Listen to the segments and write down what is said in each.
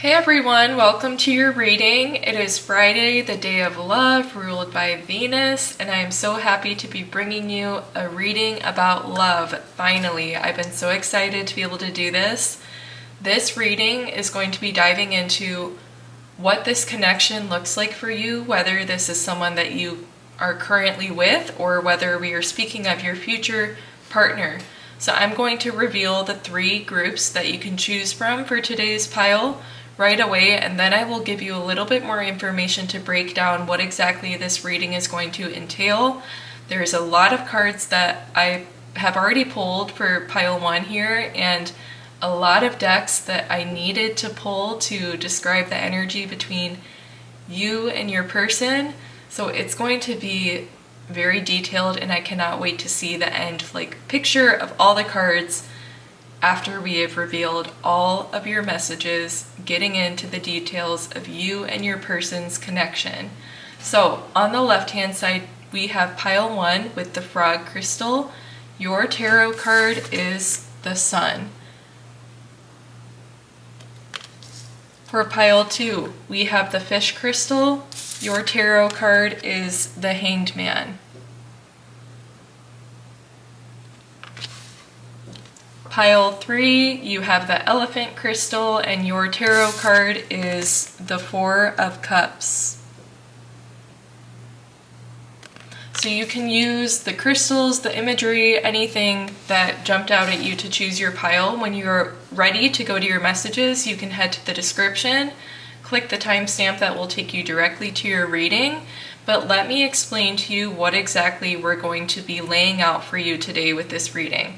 Hey everyone, welcome to your reading. It is Friday, the day of love, ruled by Venus, and I am so happy to be bringing you a reading about love. Finally, I've been so excited to be able to do this. This reading is going to be diving into what this connection looks like for you, whether this is someone that you are currently with or whether we are speaking of your future partner. So I'm going to reveal the 3 groups that you can choose from for today's pile right away, and then I will give you a little bit more information to break down what exactly this reading is going to entail. There's a lot of cards that I have already pulled for pile 1 here, and a lot of decks that I needed to pull to describe the energy between you and your person. So it's going to be very detailed, and I cannot wait to see the end picture of all the cards after we have revealed all of your messages, getting into the details of you and your person's connection. So on the left hand side we have pile 1 with the frog crystal. Your tarot card is the Sun. For pile 2 we have the fish crystal. Your tarot card is the Hanged Man. Pile 3, you have the elephant crystal, and your tarot card is the Four of Cups. So you can use the crystals, the imagery, anything that jumped out at you to choose your pile. When you're ready to go to your messages, you can head to the description, click the timestamp that will take you directly to your reading. But let me explain to you what exactly we're going to be laying out for you today with this reading.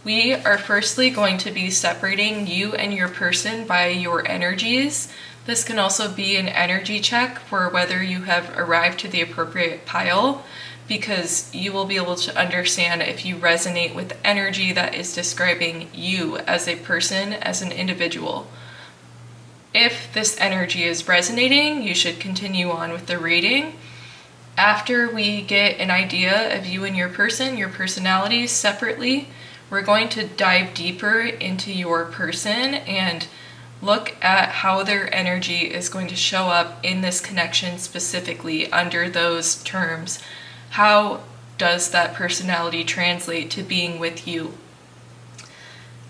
We are firstly going to be separating you and your person by your energies. This can also be an energy check for whether you have arrived to the appropriate pile, because you will be able to understand if you resonate with the energy that is describing you as a person, as an individual. If this energy is resonating, you should continue on with the reading. After we get an idea of you and your person, your personalities separately, we're going to dive deeper into your person and look at how their energy is going to show up in this connection specifically under those terms. How does that personality translate to being with you?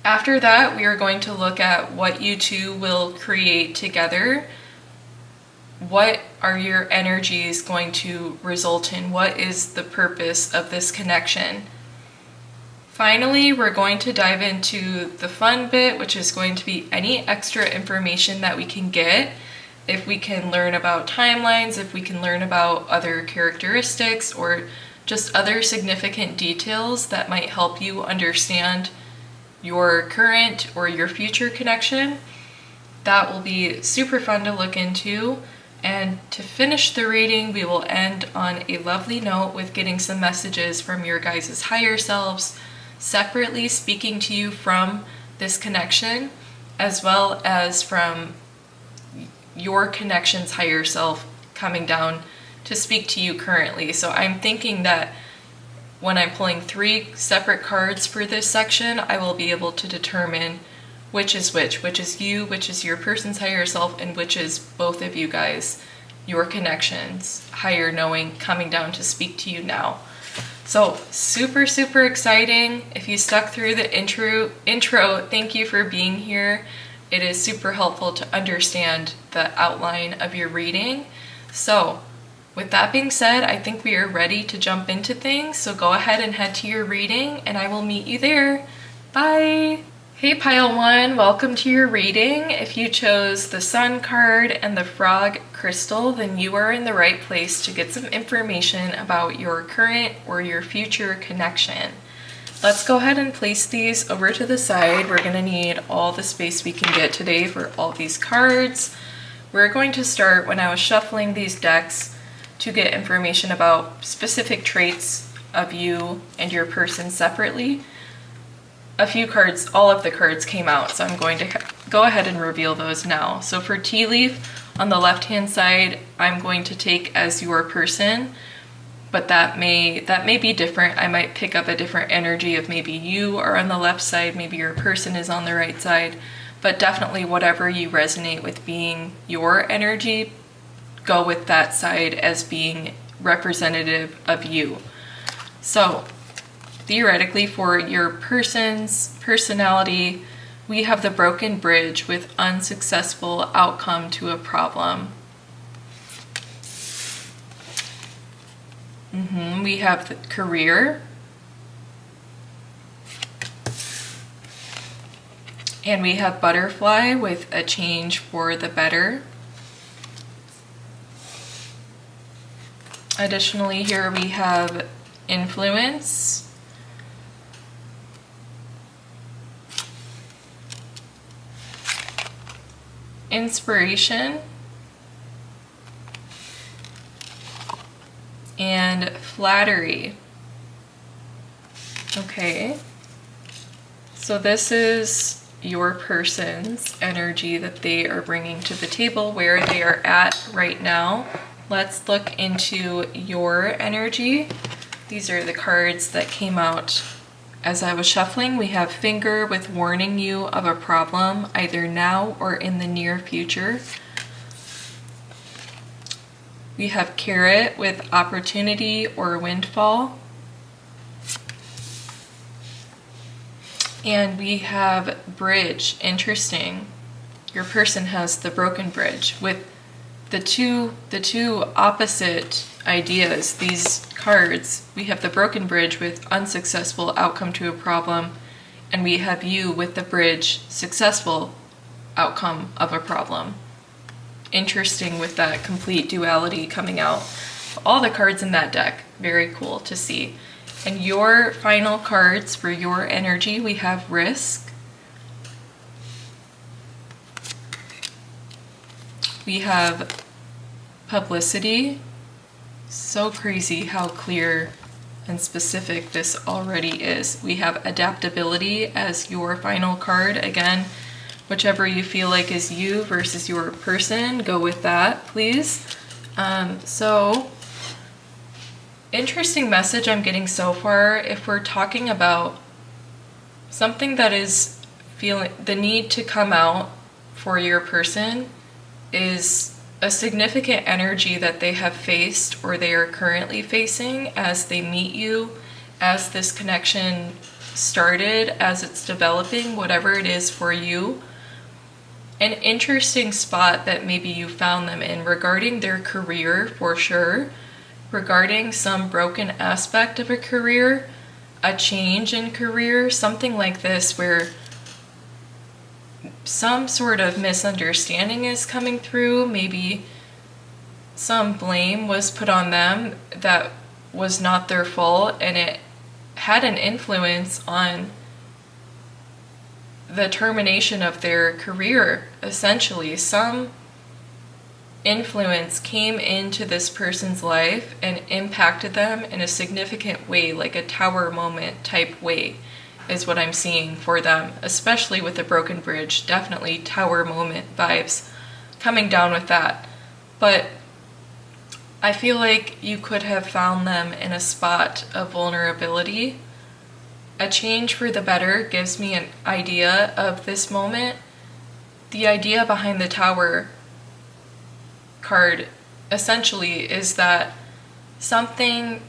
After that, we are going to look at what you two will create together. What are your energies going to result in? What is the purpose of this connection? Finally, we're going to dive into the fun bit, which is going to be any extra information that we can get. If we can learn about timelines, if we can learn about other characteristics, or just other significant details that might help you understand your current or your future connection. That will be super fun to look into. And to finish the reading, we will end on a lovely note with getting some messages from your guys' higher selves, separately speaking to you from this connection, as well as from your connection's higher self coming down to speak to you currently. So I'm thinking that when I'm pulling 3 separate cards for this section, I will be able to determine which is you, which is your person's higher self, and which is both of you guys, your connections, higher knowing coming down to speak to you now. So super, super exciting. If you stuck through the intro, thank you for being here. It is super helpful to understand the outline of your reading. So with that being said, I think we are ready to jump into things. So go ahead and head to your reading, and I will meet you there. Bye. Hey pile 1, welcome to your reading. If you chose the Sun card and the frog crystal, then you are in the right place to get some information about your current or your future connection. Let's go ahead and place these over to the side. We're going to need all the space we can get today for all these cards. We're going to start when I was shuffling these decks to get information about specific traits of you and your person separately. A few cards, all of the cards came out, so I'm going to go ahead and reveal those now. So for tea leaf, on the left hand side, I'm going to take as your person, but that may be different. I might pick up a different energy of maybe you are on the left side, maybe your person is on the right side, but definitely whatever you resonate with being your energy, go with that side as being representative of you. So theoretically, for your person's personality, we have the broken bridge with unsuccessful outcome to a problem. We have the career. And we have butterfly with a change for the better. Additionally, here we have influence. Inspiration. And flattery. Okay. So this is your person's energy that they are bringing to the table, where they are at right now. Let's look into your energy. These are the cards that came out as I was shuffling. We have finger with warning you of a problem, either now or in the near future. We have carrot with opportunity or windfall. And we have bridge. Interesting. Your person has the broken bridge with the two opposite ideas. These cards, we have the broken bridge with unsuccessful outcome to a problem, and we have you with the bridge, successful outcome of a problem. Interesting with that complete duality coming out. All the cards in that deck, very cool to see. And your final cards for your energy, we have risk. We have publicity. So crazy how clear and specific this already is. We have adaptability as your final card. Again, whichever you feel like is you versus your person, go with that, please. Interesting message I'm getting so far. If we're talking about something that is feeling the need to come out for your person, is a significant energy that they have faced or they are currently facing as they meet you, as this connection started, as it's developing, whatever it is for you. An interesting spot that maybe you found them in regarding their career, for sure. Regarding some broken aspect of a career, a change in career, something like this where some sort of misunderstanding is coming through, maybe some blame was put on them that was not their fault, and it had an influence on the termination of their career, essentially. Some influence came into this person's life and impacted them in a significant way, like a tower moment type way is what I'm seeing for them, especially with the broken bridge. Definitely tower moment vibes coming down with that. But I feel like you could have found them in a spot of vulnerability. A change for the better gives me an idea of this moment. The idea behind the tower card essentially is that something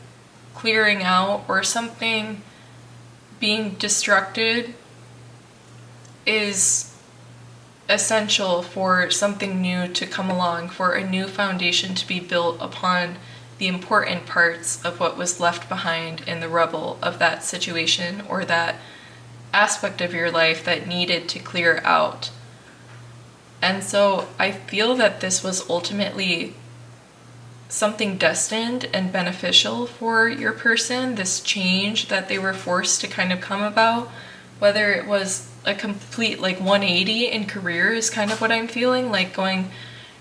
clearing out or something being destructed is essential for something new to come along, for a new foundation to be built upon the important parts of what was left behind in the rubble of that situation or that aspect of your life that needed to clear out. And so I feel that this was ultimately something destined and beneficial for your person, this change that they were forced to kind of come about, whether it was a complete 180 in career is kind of what I'm feeling, like going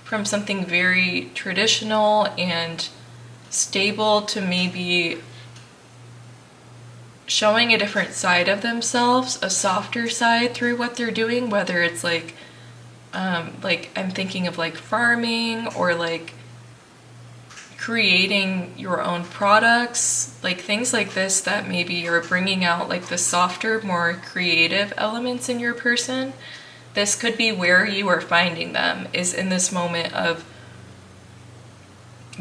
from something very traditional and stable to maybe showing a different side of themselves, a softer side through what they're doing, whether it's I'm thinking of farming or creating your own products, things like this that maybe are bringing out the softer, more creative elements in your person. this could be where you are finding them, is in this moment of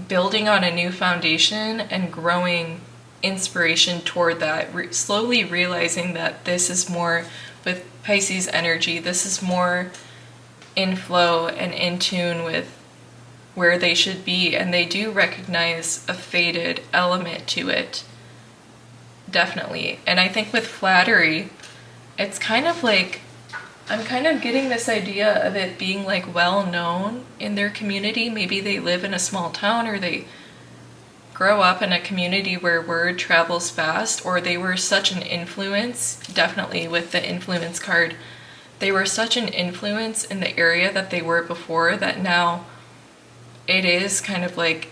building on a new foundation and growing inspiration toward that, slowly realizing that this is more, with Pisces energy, this is more in flow and in tune with where they should be, and they do recognize a faded element to it, definitely. And I think with flattery, it's kind of like, I'm kind of getting this idea of it being like well known in their community. Maybe they live in a small town, or they grow up in a community where word travels fast, or they were such an influence, definitely with the influence card, they were such an influence in the area that they were before, that now it is kind of like,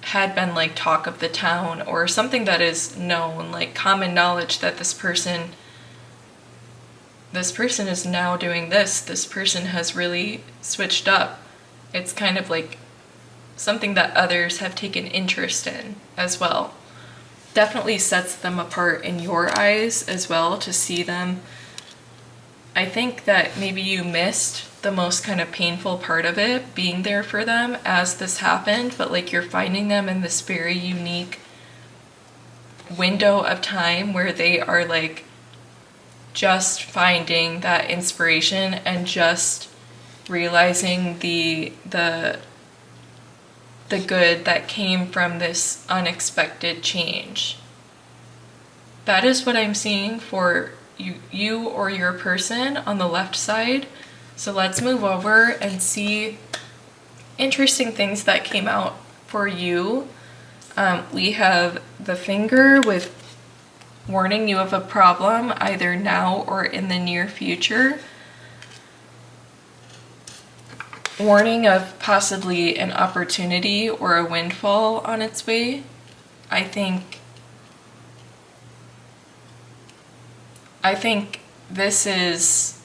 had been like talk of the town, or something that is known, like common knowledge, that this person is now doing this person has really switched up. It's kind of like something that others have taken interest in as well. Definitely sets them apart in your eyes as well, to see them. I think that maybe you missed the most kind of painful part of it, being there for them as this happened, but like you're finding them in this very unique window of time where they are like just finding that inspiration and just realizing the good that came from this unexpected change. That is what I'm seeing for you or your person on the left side. So let's move over and see interesting things that came out for you. We have the finger with warning you of a problem either now or in the near future. Warning of possibly an opportunity or a windfall on its way. I think this is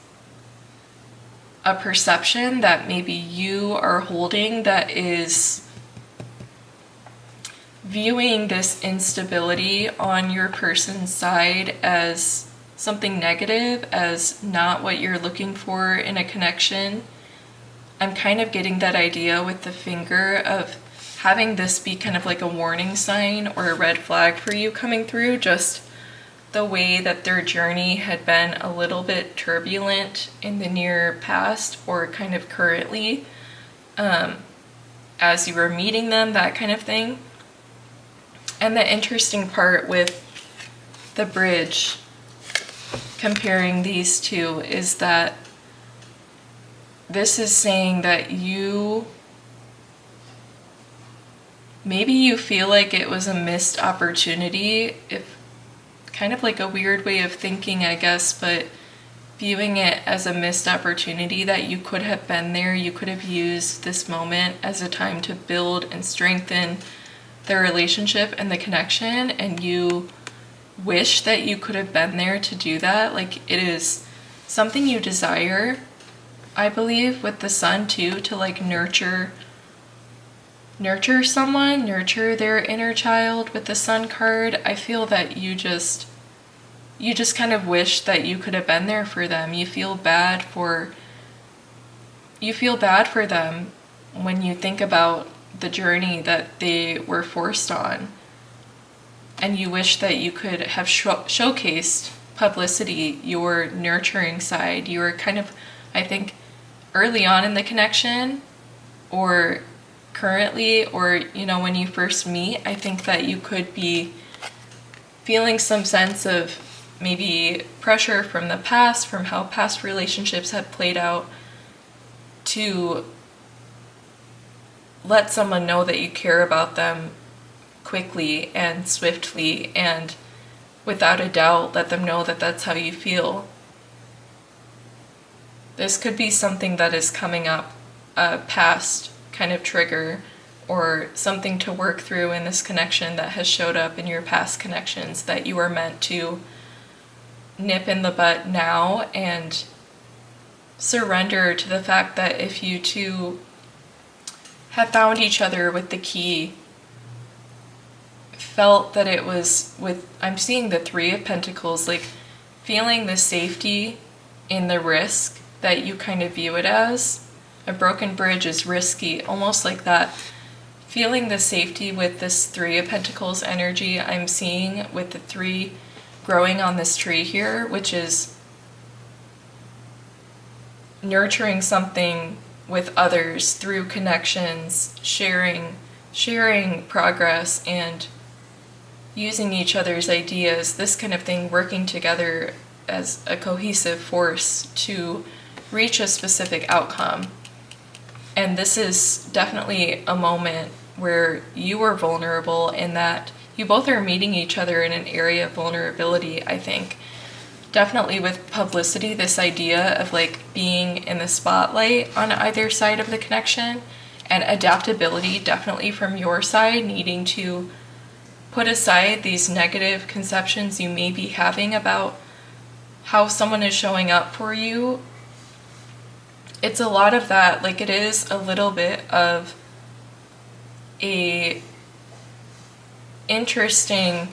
a perception that maybe you are holding, that is viewing this instability on your person's side as something negative, as not what you're looking for in a connection. I'm kind of getting that idea with the finger of having this be kind of like a warning sign or a red flag for you coming through, just the way that their journey had been a little bit turbulent in the near past, or kind of currently, as you were meeting them, that kind of thing. And the interesting part with the bridge, comparing these two, is that this is saying that maybe you feel like it was a missed opportunity, if kind of like a weird way of thinking, I guess, but viewing it as a missed opportunity, that you could have been there, you could have used this moment as a time to build and strengthen the relationship and the connection, and you wish that you could have been there to do that. Like, it is something you desire, I believe, with the sun too, to like nurture someone, nurture their inner child with the sun card. I feel that you just kind of wish that you could have been there for them. You feel bad for them when you think about the journey that they were forced on, and you wish that you could have showcased publicity, your nurturing side. You were kind of, I think, early on in the connection, or currently, or when you first meet, I think that you could be feeling some sense of maybe pressure from the past, from how past relationships have played out, to let someone know that you care about them quickly and swiftly, and without a doubt let them know that that's how you feel. This could be something that is coming up, a past kind of trigger, or something to work through in this connection that has showed up in your past connections, that you are meant to nip in the bud now and surrender to the fact that if you two have found each other with the key, felt that it was with, I'm seeing the 3 of Pentacles, like feeling the safety in the risk that you kind of view it as. A broken bridge is risky, almost like that. Feeling the safety with this Three of Pentacles energy I'm seeing with the 3 growing on this tree here, which is nurturing something with others through connections, sharing progress, and using each other's ideas, this kind of thing, working together as a cohesive force to reach a specific outcome. And this is definitely a moment where you are vulnerable in that you both are meeting each other in an area of vulnerability, I think. Definitely with publicity, this idea of like being in the spotlight on either side of the connection, and adaptability definitely from your side, needing to put aside these negative conceptions you may be having about how someone is showing up for you. It's a lot of that. Like, it is a little bit of a interesting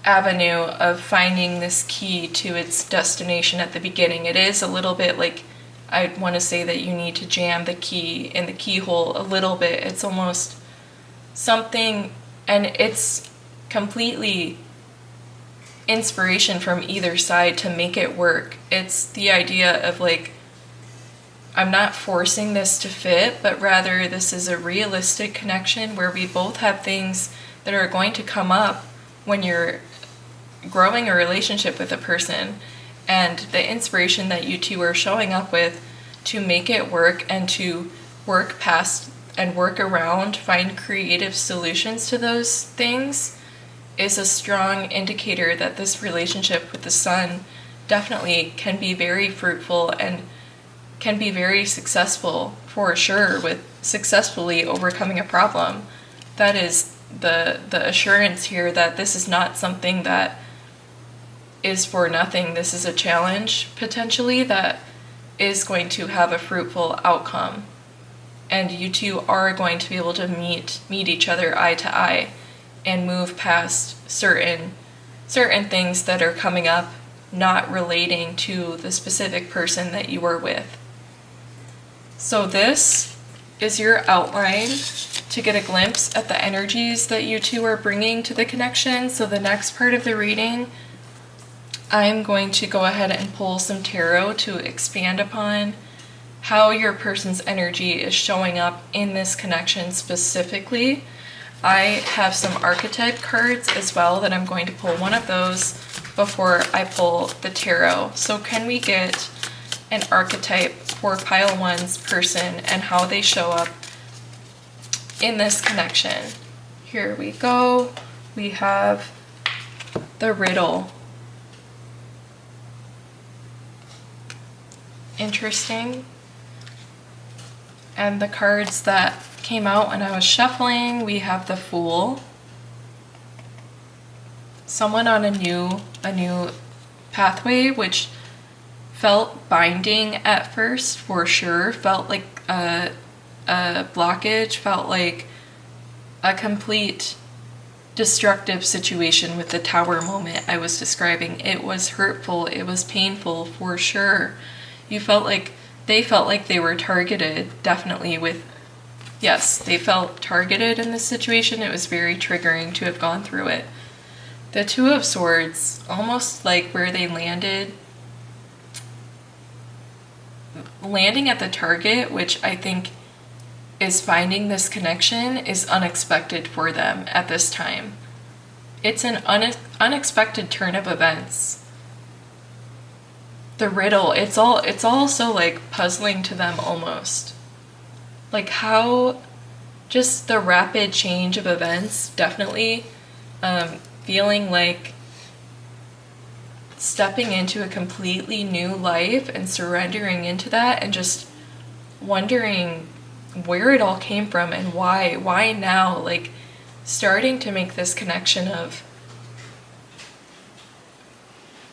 avenue of finding this key to its destination at the beginning. It is a little bit like, I want to say that you need to jam the key in the keyhole a little bit. It's almost something, and it's completely inspiration from either side to make it work. It's the idea of like, I'm not forcing this to fit, but rather this is a realistic connection where we both have things that are going to come up when you're growing a relationship with a person, and the inspiration that you two are showing up with to make it work and to work past and work around, find creative solutions to those things, is a strong indicator that this relationship with the Sun definitely can be very fruitful and can be very successful, for sure, with successfully overcoming a problem. That is the assurance here that this is not something that is for nothing. This is a challenge, potentially, that is going to have a fruitful outcome. And you two are going to be able to meet each other eye to eye and move past certain things that are coming up, not relating to the specific person that you are with. So this is your outline to get a glimpse at the energies that you two are bringing to the connection. So the next part of the reading, I'm going to go ahead and pull some tarot to expand upon how your person's energy is showing up in this connection specifically. I have some archetype cards as well that I'm going to pull one of those before I pull the tarot. So can we get an archetype for pile one's person and how they show up in this connection? Here we go. We have the riddle. Interesting. And the cards that came out when I was shuffling, we have the Fool. Someone on a new pathway, which felt binding at first, for sure. Felt like a blockage, felt like a complete destructive situation with the Tower moment I was describing. It was hurtful, it was painful, for sure. They felt like they were targeted, definitely with, yes, they felt targeted in this situation. It was very triggering to have gone through it. The Two of Swords, almost like where they landing at the target, which I think is finding this connection, is unexpected for them at this time. It's an unexpected turn of events. The riddle, it's also like puzzling to them almost. Like how just the rapid change of events, definitely feeling like stepping into a completely new life and surrendering into that, and just wondering where it all came from and why now, like starting to make this connection of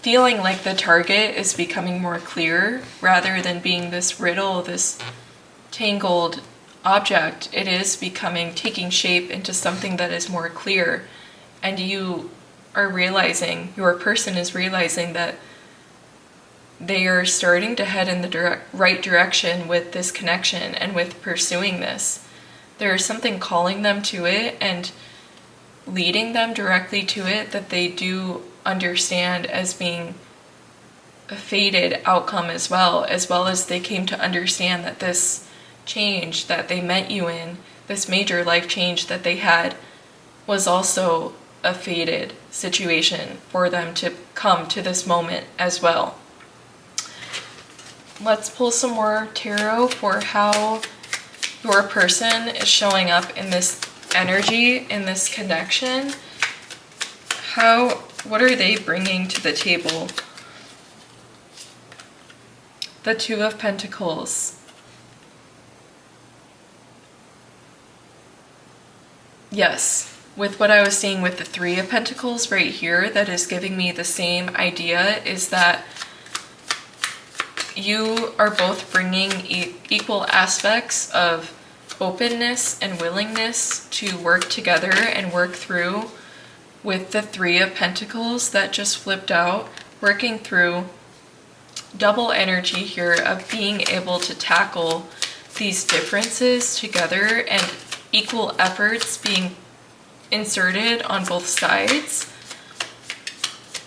feeling like the target is becoming more clear rather than being this riddle, this tangled object. It is taking shape into something that is more clear, and you are realizing, your person is realizing that they are starting to head in the right direction with this connection and with pursuing this. There is something calling them to it and leading them directly to it that they do understand as being a fated outcome, as well as they came to understand that this change that they met you in, this major life change that they had, was also a fated situation for them to come to this moment as well. Let's pull some more tarot for how your person is showing up in this energy, in this connection. What are they bringing to the table? The Two of Pentacles. Yes, with what I was seeing with the Three of Pentacles right here, that is giving me the same idea, is that you are both bringing equal aspects of openness and willingness to work together and work through. With the Three of Pentacles that just flipped out, working through double energy here of being able to tackle these differences together and equal efforts being inserted on both sides.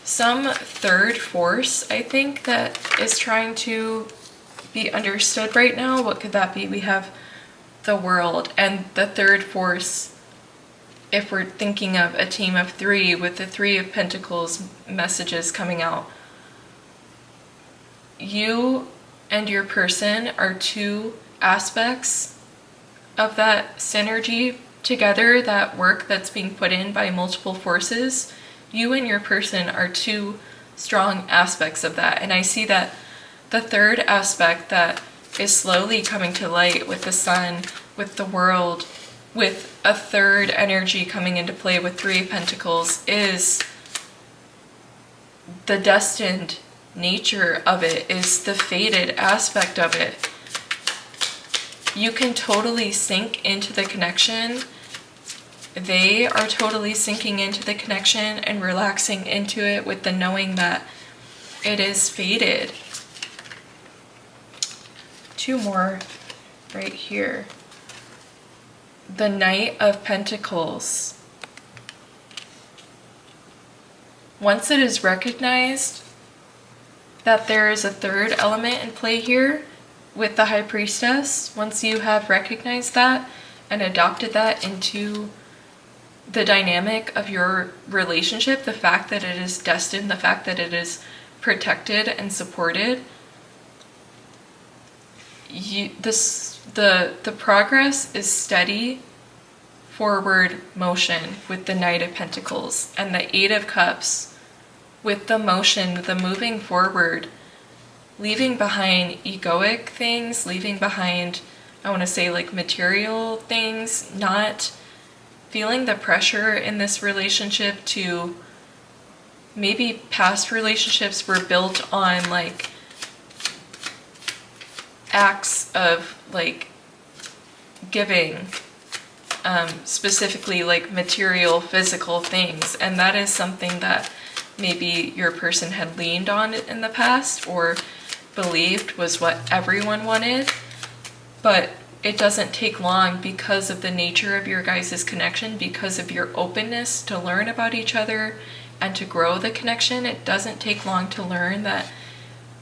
Some third force, I think, that is trying to be understood right now. What could that be? We have the World, and the third force, if we're thinking of a team of three with the Three of Pentacles messages coming out. You and your person are two aspects of that synergy together, that work that's being put in by multiple forces. You and your person are two strong aspects of that. And I see that the third aspect that is slowly coming to light with the Sun, with the World, with a third energy coming into play with Three of Pentacles, is the destined nature of it, is the fated aspect of it. You can totally sink into the connection. They are totally sinking into the connection and relaxing into it with the knowing that it is fated. Two more right here. The Knight of Pentacles. Once it is recognized that there is a third element in play here with the High Priestess, once you have recognized that and adopted that into the dynamic of your relationship, the fact that it is destined, the fact that it is protected and supported, the progress is steady forward motion with the Knight of Pentacles, and the Eight of Cups with the motion, the moving forward, leaving behind egoic things, leaving behind, I want to say, like material things, not feeling the pressure in this relationship to, maybe past relationships were built on like acts of like giving, specifically like material, physical things, and that is something that maybe your person had leaned on in the past or believed was what everyone wanted. But it doesn't take long, because of the nature of your guys' connection, because of your openness to learn about each other and to grow the connection. It doesn't take long to learn that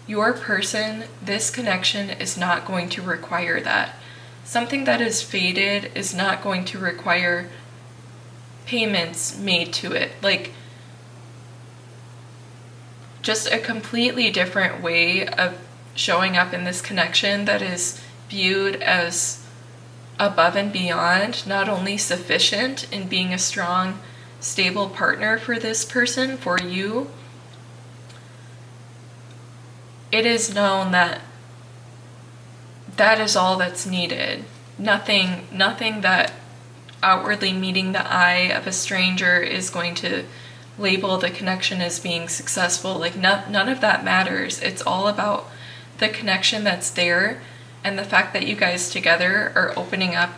your person, this connection, is not going to require that. Something that is fated is not going to require payments made to it. Like, just a completely different way of showing up in this connection that is viewed as above and beyond, not only sufficient in being a strong, stable partner for this person, for you. It is known that that is all that's needed. Nothing that outwardly meeting the eye of a stranger is going to label the connection as being successful. Like, none of that matters. It's all about the connection that's there and the fact that you guys together are opening up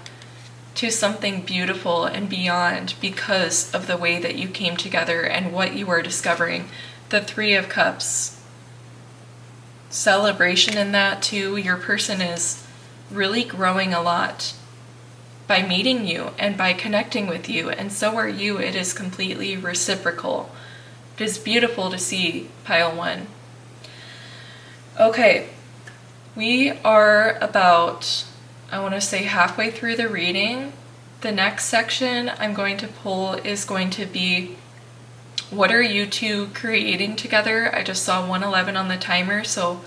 to something beautiful and beyond because of the way that you came together and what you are discovering. The Three of Cups. celebration in that too. Your person is really growing a lot by meeting you and by connecting with you, and so are you. It is completely reciprocal. It is beautiful to see, pile 1. Okay, we are about, I want to say, halfway through the reading. The next section I'm going to pull is going to be, what are you two creating together? I just saw 111 on the timer, so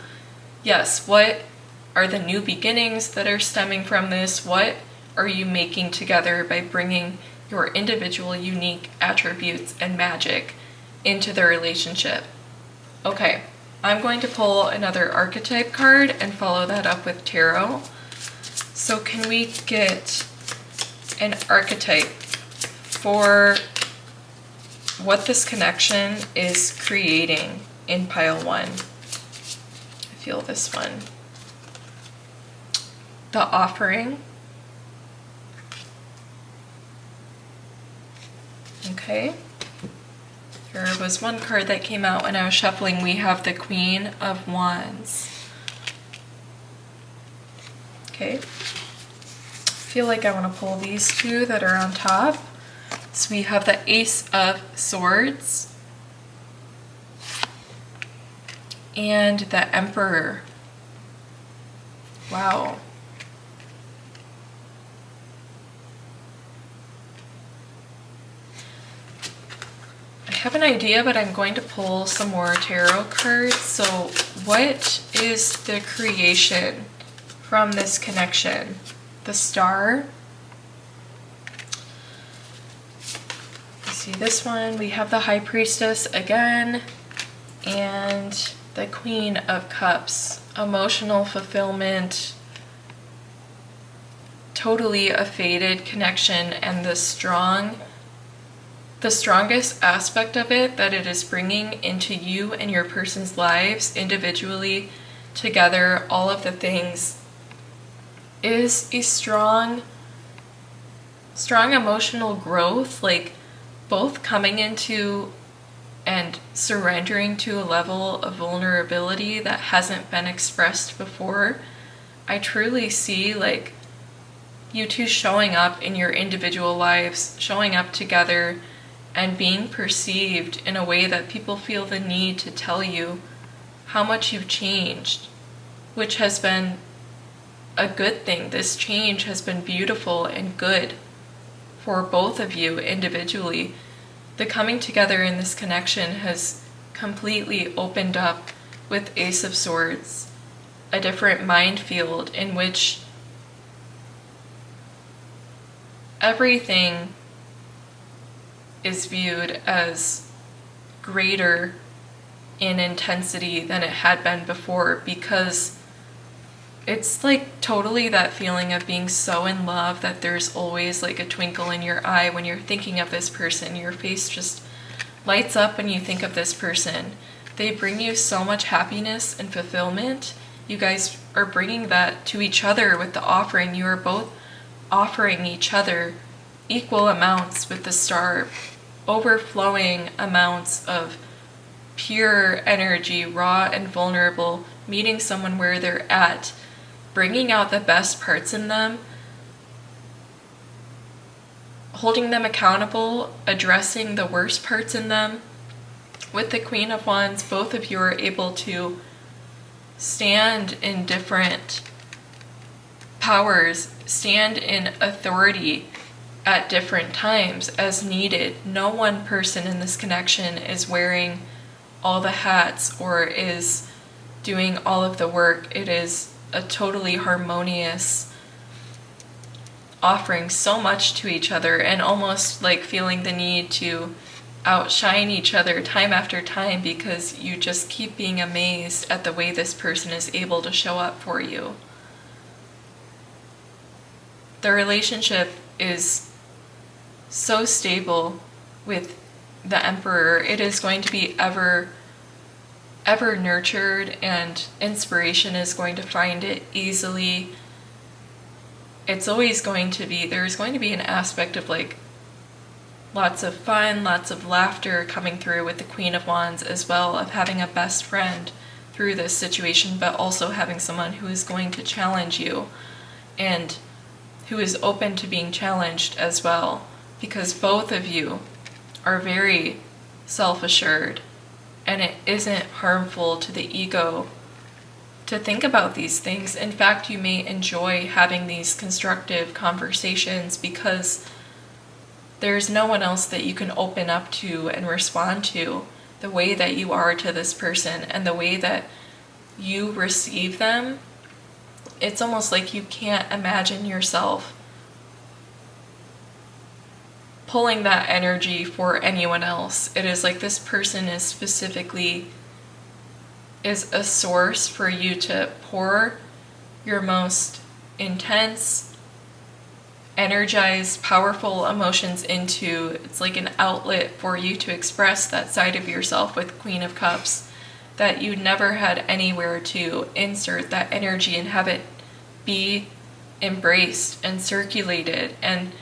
yes, what are the new beginnings that are stemming from this? What are you making together by bringing your individual unique attributes and magic into the relationship? Okay, I'm going to pull another archetype card and follow that up with tarot. So can we get an archetype for what this connection is creating in pile 1? I feel this one. The offering. Okay. There was one card that came out when I was shuffling. We have the Queen of Wands. Okay. I feel like I want to pull these two that are on top. So we have the Ace of Swords and the Emperor. Wow. I have an idea, but I'm going to pull some more tarot cards. So what is the creation from this connection? The Star. You see this one, we have the High Priestess again, and the Queen of Cups. Emotional fulfillment, totally a faded connection, and the strongest aspect of it that it is bringing into you and your person's lives individually, together, all of the things, is a strong emotional growth, like both coming into and surrendering to a level of vulnerability that hasn't been expressed before. I truly see like you two showing up in your individual lives, showing up together, and being perceived in a way that people feel the need to tell you how much you've changed, which has been a good thing. This change has been beautiful and good for both of you individually. The coming together in this connection has completely opened up with Ace of Swords, a different mind field in which everything is viewed as greater in intensity than it had been before, because it's like totally that feeling of being so in love that there's always like a twinkle in your eye when you're thinking of this person. Your face just lights up when you think of this person. They bring you so much happiness and fulfillment. You guys are bringing that to each other with the offering. You are both offering each other equal amounts with the Star, overflowing amounts of pure energy, raw and vulnerable, meeting someone where they're at, bringing out the best parts in them, holding them accountable, addressing the worst parts in them. With the Queen of Wands, both of you are able to stand in different powers, stand in authority at different times as needed. No one person in this connection is wearing all the hats or is doing all of the work. It is a totally harmonious offering so much to each other, and almost like feeling the need to outshine each other time after time, because you just keep being amazed at the way this person is able to show up for you. The relationship is so stable with the Emperor. It is going to be ever nurtured, and inspiration is going to find it easily. It's always going to be, there's going to be an aspect of like lots of fun, lots of laughter coming through with the Queen of Wands, as well, of having a best friend through this situation, but also having someone who is going to challenge you and who is open to being challenged as well, because both of you are very self-assured, and it isn't harmful to the ego to think about these things. In fact, you may enjoy having these constructive conversations because there's no one else that you can open up to and respond to the way that you are to this person and the way that you receive them. It's almost like you can't imagine yourself pulling that energy for anyone else. It is like this person is specifically is a source for you to pour your most intense, energized, powerful emotions into. It's like an outlet for you to express that side of yourself with Queen of Cups that you never had anywhere to insert that energy and have it be embraced and circulated, and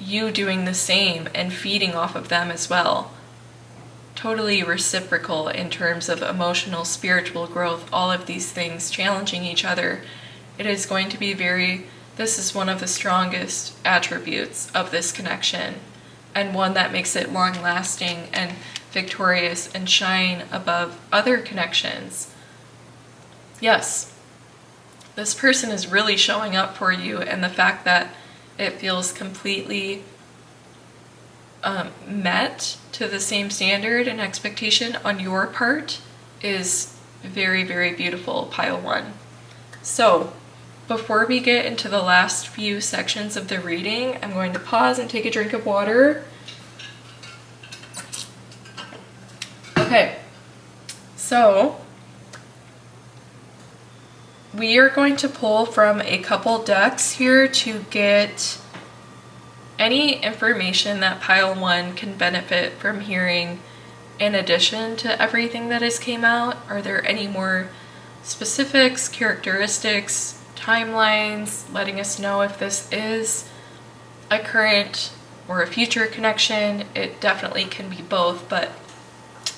you doing the same and feeding off of them as well. Totally reciprocal in terms of emotional, spiritual growth, all of these things challenging each other. It is going to be this is one of the strongest attributes of this connection, and one that makes it long-lasting and victorious and shine above other connections. Yes, this person is really showing up for you, and the fact that it feels completely met to the same standard and expectation on your part is very, very beautiful, pile 1. So, before we get into the last few sections of the reading, I'm going to pause and take a drink of water. Okay, so we are going to pull from a couple decks here to get any information that pile 1 can benefit from hearing in addition to everything that has came out. Are there any more specifics, characteristics, timelines, letting us know if this is a current or a future connection? It definitely can be both, but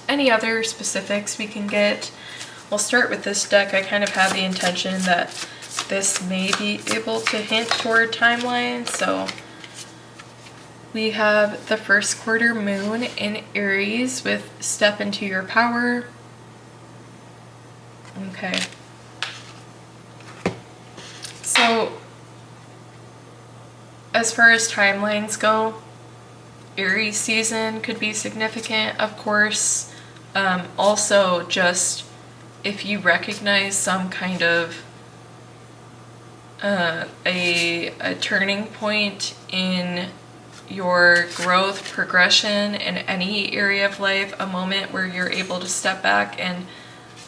any other specifics we can get. We'll start with this deck. I kind of have the intention that this may be able to hint toward timeline. So we have the first quarter moon in Aries with step into your power. Okay. So as far as timelines go, Aries season could be significant, of course. Also, just if you recognize some kind of a turning point in your growth, progression in any area of life, a moment where you're able to step back and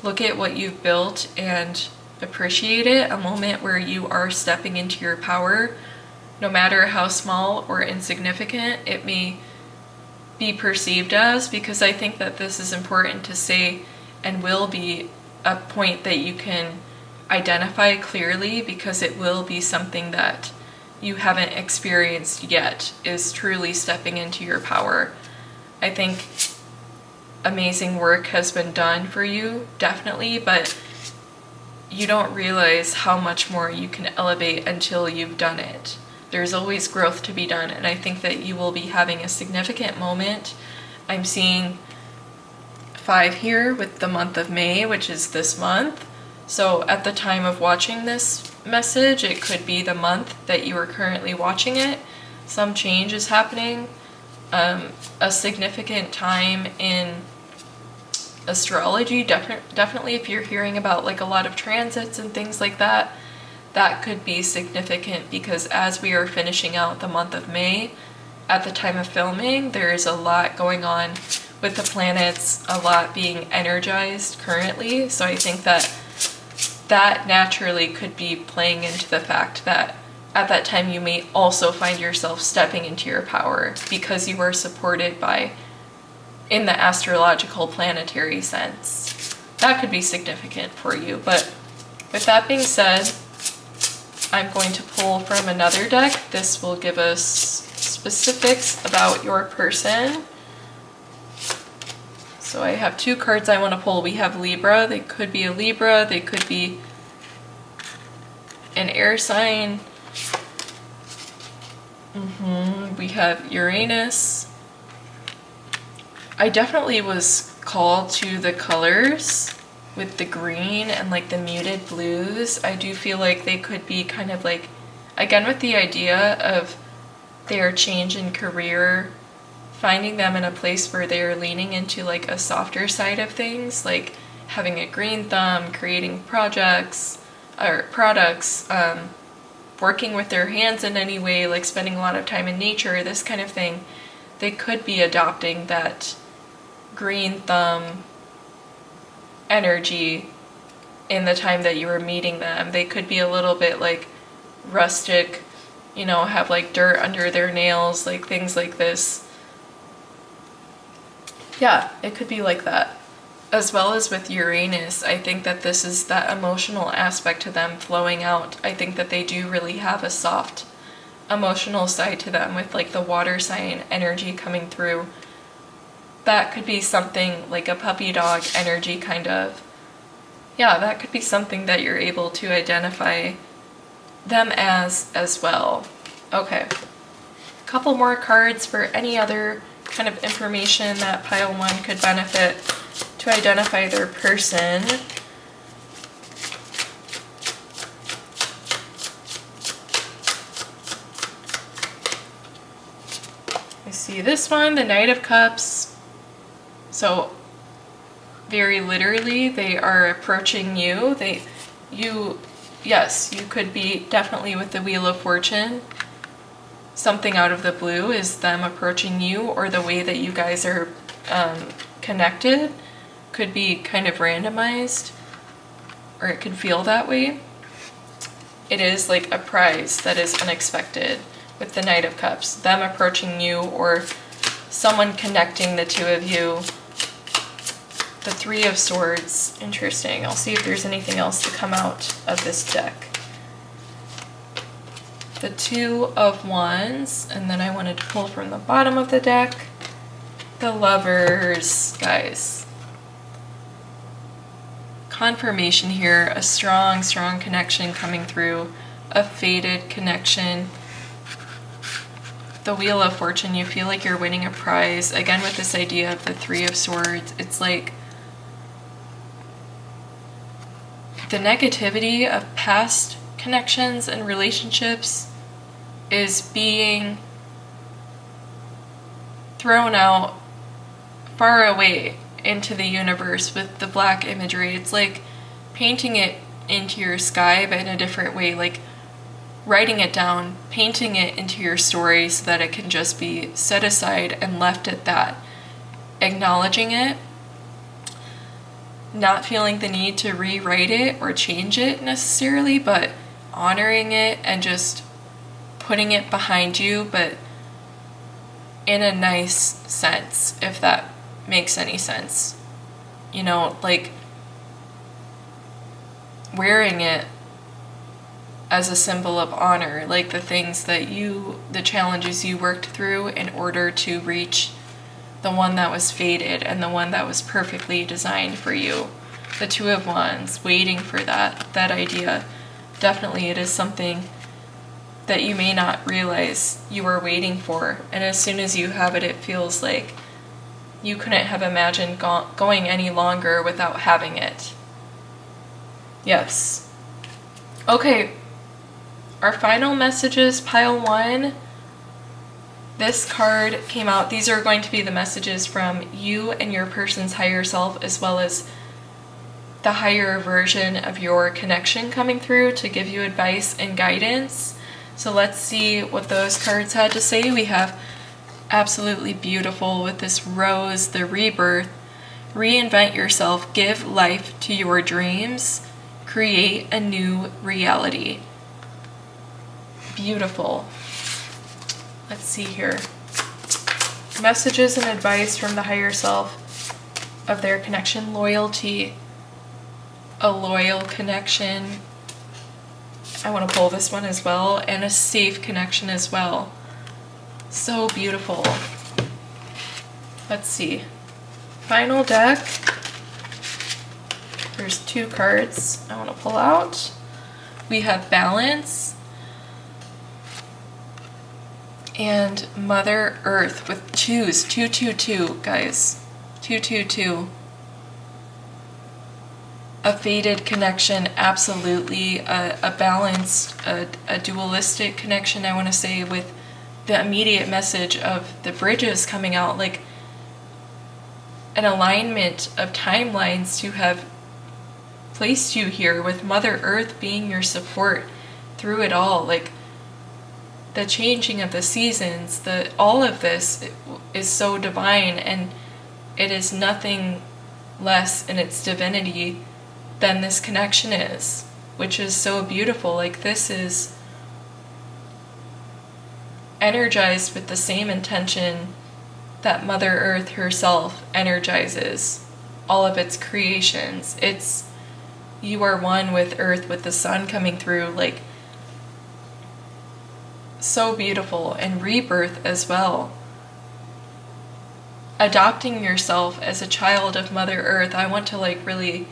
look at what you've built and appreciate it, a moment where you are stepping into your power, no matter how small or insignificant it may be perceived as, because I think that this is important to say and will be a point that you can identify clearly, because it will be something that you haven't experienced yet, is truly stepping into your power. I think amazing work has been done for you, definitely, but you don't realize how much more you can elevate until you've done it. There's always growth to be done, and I think that you will be having a significant moment. I'm seeing 5 here with the month of May, which is this month. So at the time of watching this message, it could be the month that you are currently watching it. Some change is happening. A significant time in astrology, definitely if you're hearing about like a lot of transits and things like that, that could be significant, because as we are finishing out the month of May, at the time of filming, there is a lot going on with the planets, a lot being energized currently. So I think that that naturally could be playing into the fact that at that time you may also find yourself stepping into your power, because you are supported by, in the astrological planetary sense. That could be significant for you. But with that being said, I'm going to pull from another deck. This will give us specifics about your person. So I have 2 cards I want to pull. We have Libra. They could be a Libra. They could be an air sign. We have Uranus. I definitely was called to the colors with the green and like the muted blues. I do feel like they could be kind of like, again, with the idea of their change in career, finding them in a place where they're leaning into like a softer side of things, like having a green thumb, creating projects or products, working with their hands in any way, like spending a lot of time in nature, this kind of thing. They could be adopting that green thumb energy in the time that you were meeting them. They could be a little bit like rustic, you know, have like dirt under their nails, like things like this. Yeah, it could be like that. As well as with Uranus, I think that this is that emotional aspect to them flowing out. I think that they do really have a soft emotional side to them with like the water sign energy coming through. That could be something like a puppy dog energy kind of. Yeah, that could be something that you're able to identify them as well. Okay. A couple more cards for any other kind of information that pile 1 could benefit to identify their person. I see this one, the Knight of Cups. So very literally, they are approaching you. Yes, you could be definitely with the Wheel of Fortune. Something out of the blue is them approaching you, or the way that you guys are connected could be kind of randomized, or it could feel that way. It is like a prize that is unexpected with the Knight of Cups. Them approaching you, or someone connecting the two of you. The Three of Swords, interesting. I'll see if there's anything else to come out of this deck. The Two of Wands, and then I wanted to pull from the bottom of the deck the Lovers, guys. Confirmation here, a strong connection coming through, a fated connection. The Wheel of Fortune, you feel like you're winning a prize. Again, with this idea of the Three of Swords, it's like the negativity of past connections and relationships is being thrown out far away into the universe with the black imagery. It's like painting it into your sky, but in a different way, like writing it down, painting it into your story so that it can just be set aside and left at that. Acknowledging it, not feeling the need to rewrite it or change it necessarily, but honoring it and just putting it behind you, but in a nice sense, if that makes any sense. You know, like wearing it as a symbol of honor, like the things that the challenges you worked through in order to reach the one that was fated and the one that was perfectly designed for you. The Two of Wands, waiting for that idea. Definitely it is something that you may not realize you were waiting for, and as soon as you have it, it feels like you couldn't have imagined going any longer without having it. Yes. Okay, our final messages, pile 1. This card came out. These are going to be the messages from you and your person's higher self, as well as the higher version of your connection coming through to give you advice and guidance. So let's see what those cards had to say. We have absolutely beautiful with this rose, the rebirth. Reinvent yourself, give life to your dreams, create a new reality. Beautiful. Let's see here. Messages and advice from the higher self of their connection. Loyalty. A loyal connection. I want to pull this one as well. And a safe connection as well. So beautiful. Let's see. final deck. There's 2 cards I want to pull out. We have Balance and Mother Earth with 2s. 222, guys. 222. A fated connection, absolutely. A balanced, a dualistic connection, I want to say, with the immediate message of the bridges coming out, like an alignment of timelines to have placed you here, with Mother Earth being your support through it all. Like the changing of the seasons, all of this is so divine, and it is nothing less in its divinity than this connection is, which is so beautiful. Like this is energized with the same intention that Mother Earth herself energizes all of its creations. It's, you are one with Earth, with the sun coming through, like so beautiful. And rebirth as well. Adopting yourself as a child of Mother Earth. I want to like really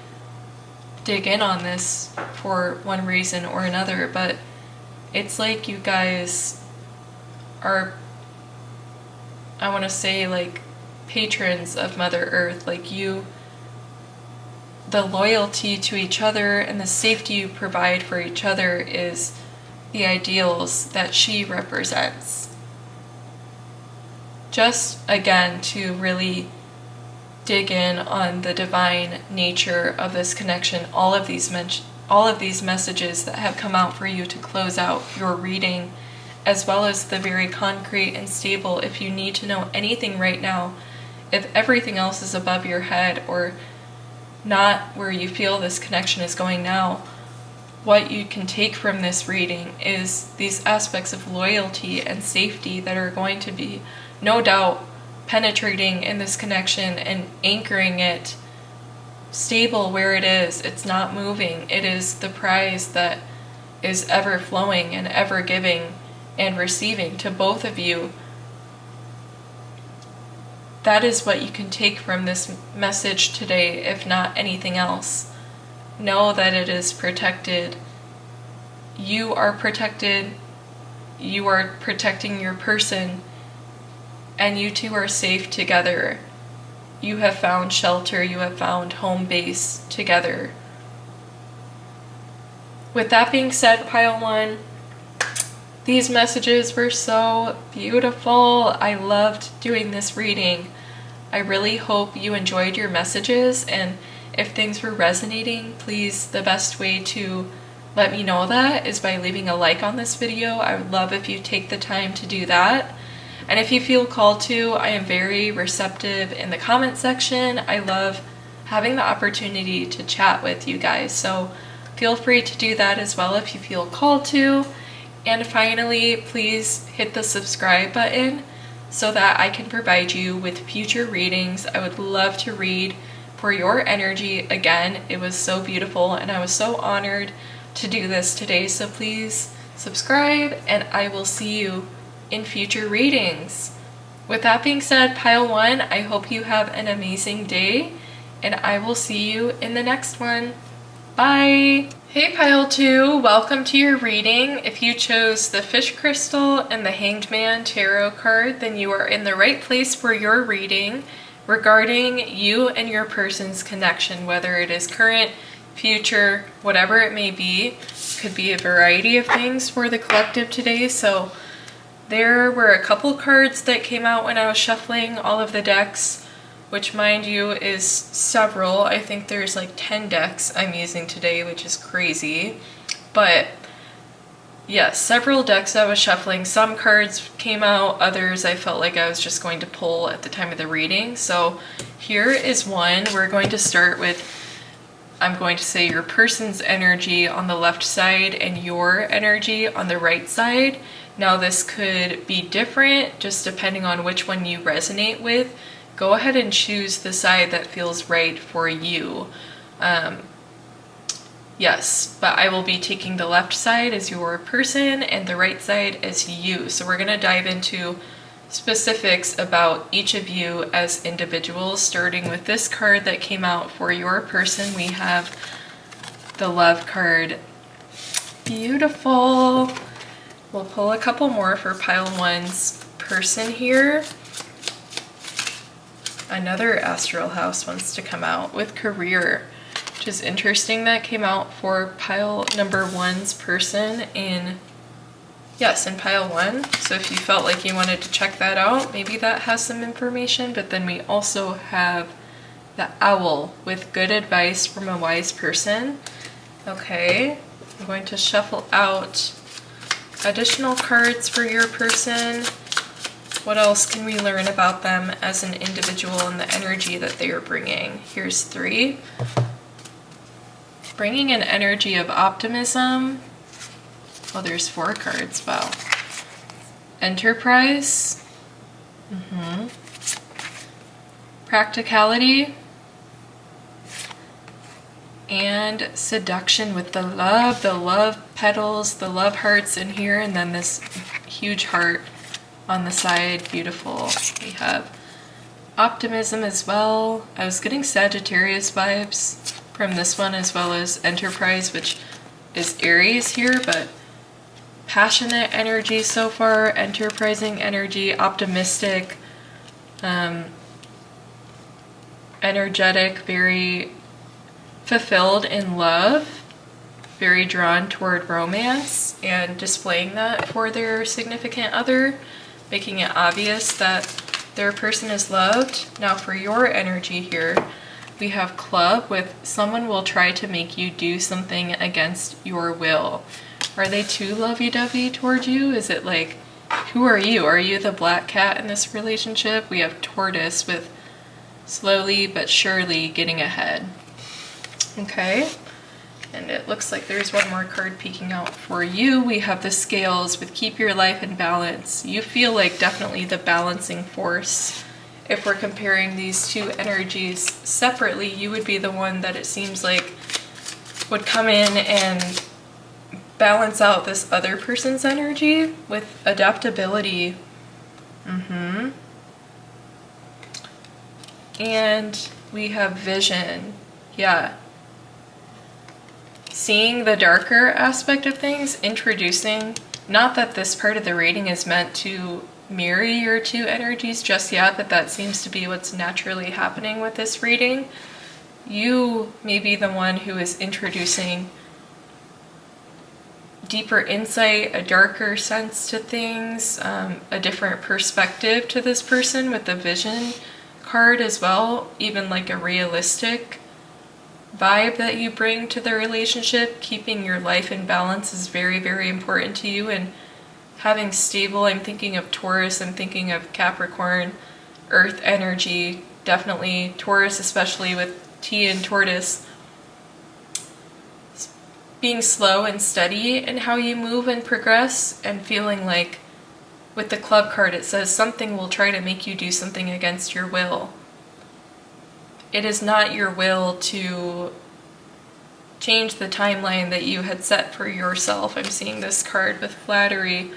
dig in on this for one reason or another, but it's like you guys are, I want to say, like patrons of Mother Earth. Like you, the loyalty to each other and the safety you provide for each other is the ideals that she represents. Just again to really dig in on the divine nature of this connection, all of these messages that have come out for you to close out your reading, as well as the very concrete and stable. If you need to know anything right now, if everything else is above your head or not where you feel this connection is going now, what you can take from this reading is these aspects of loyalty and safety that are going to be, no doubt, penetrating in this connection and anchoring it stable where it is. It's not moving. It is the prize that is ever flowing and ever giving and receiving to both of you. That is what you can take from this message today, if not anything else. Know that it is protected. You are protected. You are protecting your person. And you two are safe together. You have found shelter. You have found home base together. With that being said, Pile 1, these messages were so beautiful. I loved doing this reading. I really hope you enjoyed your messages, and if things were resonating, please, the best way to let me know that is by leaving a like on this video. I would love if you take the time to do that. And if you feel called to, I am very receptive in the comment section. I love having the opportunity to chat with you guys, so feel free to do that as well if you feel called to. And finally, please hit the subscribe button so that I can provide you with future readings. I would love to read for your energy again. It was so beautiful and I was so honored to do this today. So please subscribe and I will see you in future readings. With that being said, Pile 1, I hope you have an amazing day and I will see you in the next one. Bye! Hey Pile 2, welcome to your reading. If you chose the Fish Crystal and the Hanged Man Tarot card, then you are in the right place for your reading regarding you and your person's connection, whether it is current, future, whatever it may be. Could be a variety of things for the collective today. So there were a couple cards that came out when I was shuffling all of the decks, which, mind you, is several. I think there's like 10 decks I'm using today, which is crazy. But yes, several decks I was shuffling. Some cards came out, others I felt like I was just going to pull at the time of the reading. So here is one. We're going to start with, I'm going to say, your person's energy on the left side and your energy on the right side. Now this could be different just depending on which one you resonate with. Go ahead and choose the side that feels right for you. Yes, but I will be taking the left side as your person and the right side as you. So we're going to dive into specifics about each of you as individuals, starting with this card that came out for your person. We have the love card. Beautiful. We'll pull a couple more for pile one's person here. Another astral house wants to come out with career, which is interesting. That came out for pile number one's person in pile one. So if you felt like you wanted to check that out, maybe that has some information. But then we also have the owl with good advice from a wise person. Okay, I'm going to shuffle out additional cards for your person. What else can we learn about them as an individual and the energy that they are bringing? Here's 3. Bringing an energy of optimism. Oh, there's 4 cards. Wow. Enterprise. Practicality. And seduction with the love petals, the love hearts in here, and then this huge heart on the side. Beautiful. We have optimism as well. I was getting Sagittarius vibes from this one, as well as Enterprise, which is Aries here, but passionate energy so far, enterprising energy, optimistic, energetic, very fulfilled in love, very drawn toward romance, and displaying that for their significant other, making it obvious that their person is loved. Now for your energy here, we have Club with someone will try to make you do something against your will. Are they too lovey-dovey toward you? Is it like, who are you? Are you the black cat in this relationship? We have Tortoise with slowly but surely getting ahead. Okay, and it looks like there's one more card peeking out for you. We have the Scales with keep your life in balance. You feel like definitely the balancing force. If we're comparing these two energies separately, you would be the one that it seems like would come in and balance out this other person's energy with adaptability. And we have Vision. Yeah. Seeing the darker aspect of things, introducing, not that this part of the reading is meant to mirror your two energies just yet, but that seems to be what's naturally happening with this reading. You may be the one who is introducing deeper insight, a darker sense to things, a different perspective to this person with the Vision card as well, even like a realistic vibe that you bring to the relationship. Keeping your life in balance is very, very important to you, and having stable, I'm thinking of Taurus, I'm thinking of Capricorn, Earth energy, definitely Taurus, especially with T and Tortoise. Being slow and steady in how you move and progress, and feeling like with the Club card it says something will try to make you do something against your will. It is not your will to change the timeline that you had set for yourself. I'm seeing this card with flattery,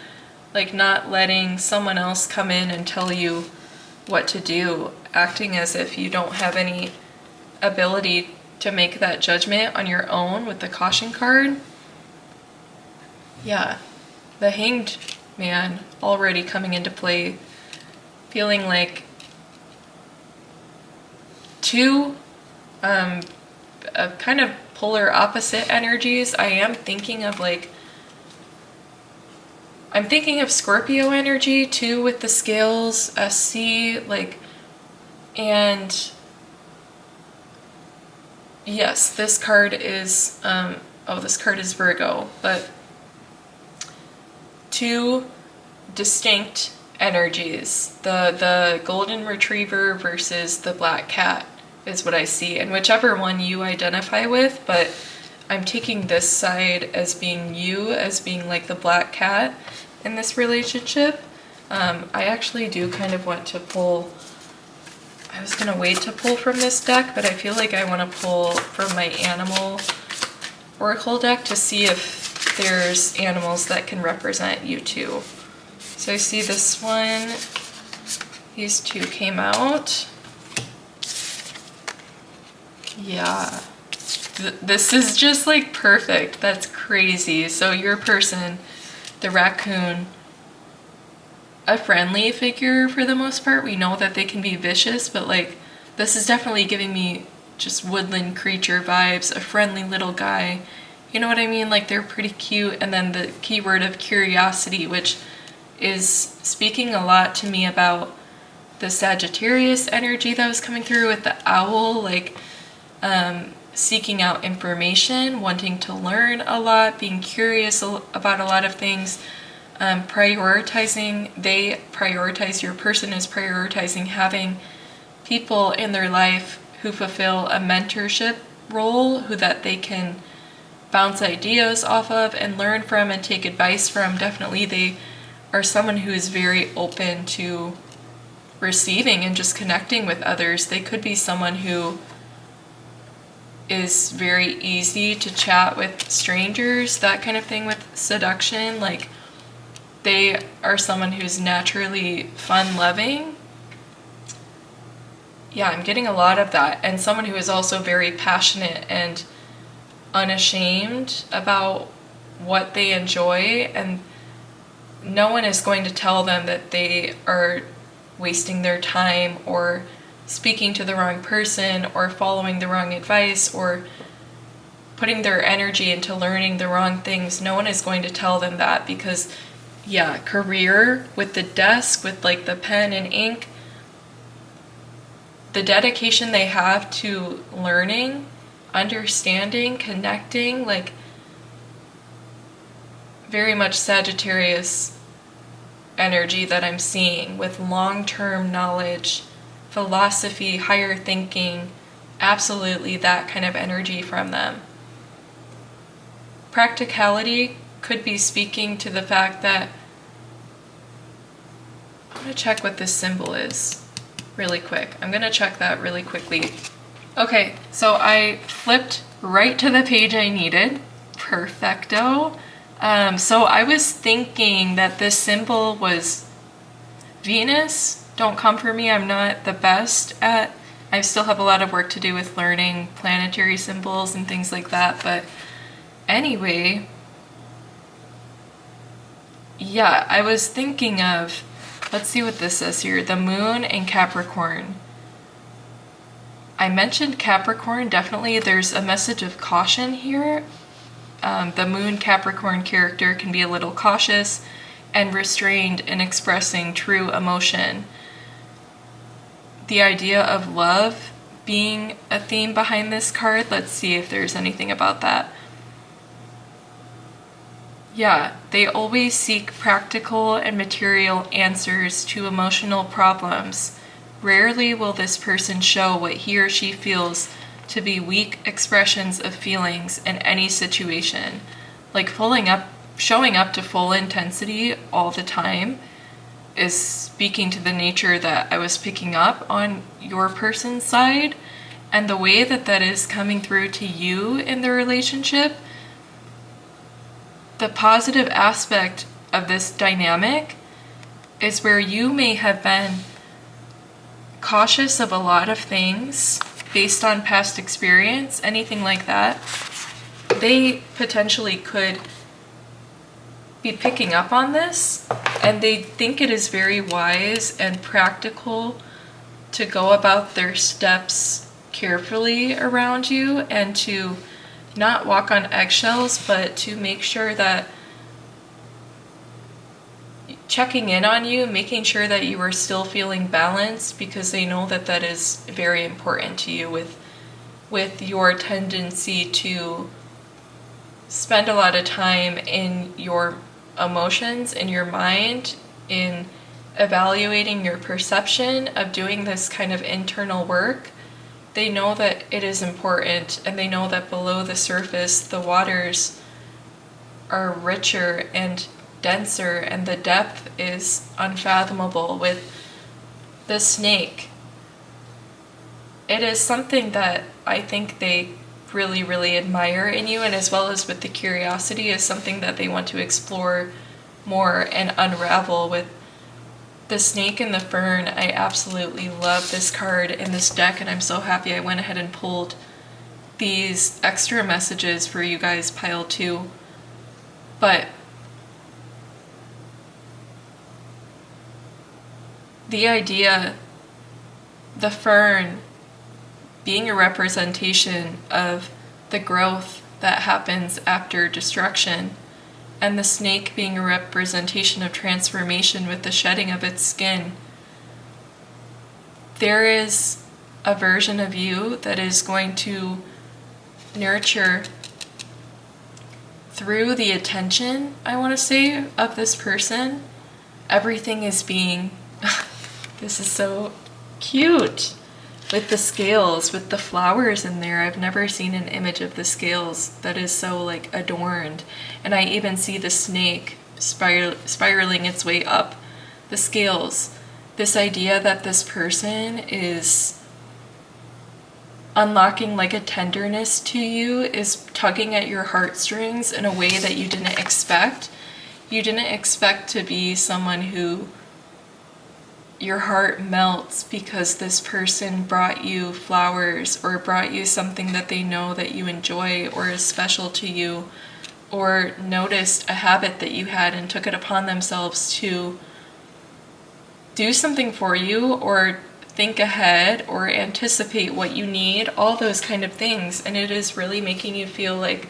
like not letting someone else come in and tell you what to do, acting as if you don't have any ability to make that judgment on your own with the Caution card. Yeah, the Hanged Man already coming into play, feeling like two kind of polar opposite energies. I am thinking of I'm thinking of Scorpio energy too with the Scales, SC, and yes, this card is, this card is Virgo, but two distinct energies. The golden retriever versus the black cat is what I see, and whichever one you identify with, but I'm taking this side as being you, as being like the black cat in this relationship. I actually do kind of want to pull, I was gonna wait to pull from this deck, but I feel like I want to pull from my animal oracle deck to see if there's animals that can represent you too. So I see this one, These two came out. Yeah. This is just like perfect. That's crazy. So your person, the raccoon, a friendly figure for the most part. We know that they can be vicious, but like this is definitely giving me just woodland creature vibes, a friendly little guy. You know what I mean? Like they're pretty cute. And then the keyword of curiosity, which is speaking a lot to me about the Sagittarius energy that was coming through with the owl, like seeking out information, wanting to learn a lot, being curious about a lot of things, prioritizing. Your person is prioritizing having people in their life who fulfill a mentorship role, who that they can bounce ideas off of and learn from and take advice from. Definitely they are someone who is very open to receiving and just connecting with others. They could be someone who is very easy to chat with strangers, that kind of thing with seduction. Like they are someone who's naturally fun-loving. Yeah, I'm getting a lot of that. And someone who is also very passionate and unashamed about what they enjoy, and no one is going to tell them that they are wasting their time or speaking to the wrong person or following the wrong advice or putting their energy into learning the wrong things. No one is going to tell them that because, yeah, career with the desk, with like the pen and ink, the dedication they have to learning, understanding, connecting, like very much Sagittarius energy that I'm seeing with long-term knowledge, philosophy, higher thinking, absolutely that kind of energy from them. Practicality could be speaking to the fact that, I'm going to check what this symbol is really quick. I'm going to check that really quickly. Okay, so I flipped right to the page I needed. Perfecto. So I was thinking that this symbol was Venus. Don't come for me, I'm not the best at, I still have a lot of work to do with learning planetary symbols and things like that, but anyway, yeah, I was thinking of, let's see what this says here, the moon and Capricorn. I mentioned Capricorn, definitely there's a message of caution here. The moon Capricorn character can be a little cautious and restrained in expressing true emotion. The idea of love being a theme behind this card, let's see if there's anything about that. Yeah, they always seek practical and material answers to emotional problems. Rarely will this person show what he or she feels to be weak expressions of feelings in any situation. Like showing up to full intensity all the time is speaking to the nature that I was picking up on your person's side, and the way that that is coming through to you in the relationship. The positive aspect of this dynamic is where you may have been cautious of a lot of things based on past experience, anything like that. They potentially could be picking up on this, and they think it is very wise and practical to go about their steps carefully around you and to not walk on eggshells, but to make sure that checking in on you, making sure that you are still feeling balanced, because they know that that is very important to you with your tendency to spend a lot of time in your emotions, in your mind, in evaluating your perception of doing this kind of internal work. They know that it is important, and they know that below the surface the waters are richer and denser, and the depth is unfathomable with the snake. It is something that I think they really, really admire in you, and as well as with the curiosity, is something that they want to explore more and unravel with the snake and the fern, I absolutely love this card in this deck, and I'm so happy I went ahead and pulled these extra messages for you guys, pile 2. But the idea, the fern being a representation of the growth that happens after destruction, and the snake being a representation of transformation with the shedding of its skin. There is a version of you that is going to nurture through the attention, I want to say, of this person. Everything is being, this is so cute, with the scales, with the flowers in there. I've never seen an image of the scales that is so like adorned. And I even see the snake spiraling its way up the scales. This idea that this person is unlocking like a tenderness to you, is tugging at your heartstrings in a way that you didn't expect. You didn't expect to be someone who your heart melts because this person brought you flowers or brought you something that they know that you enjoy or is special to you, or noticed a habit that you had and took it upon themselves to do something for you or think ahead or anticipate what you need, all those kind of things. And it is really making you feel like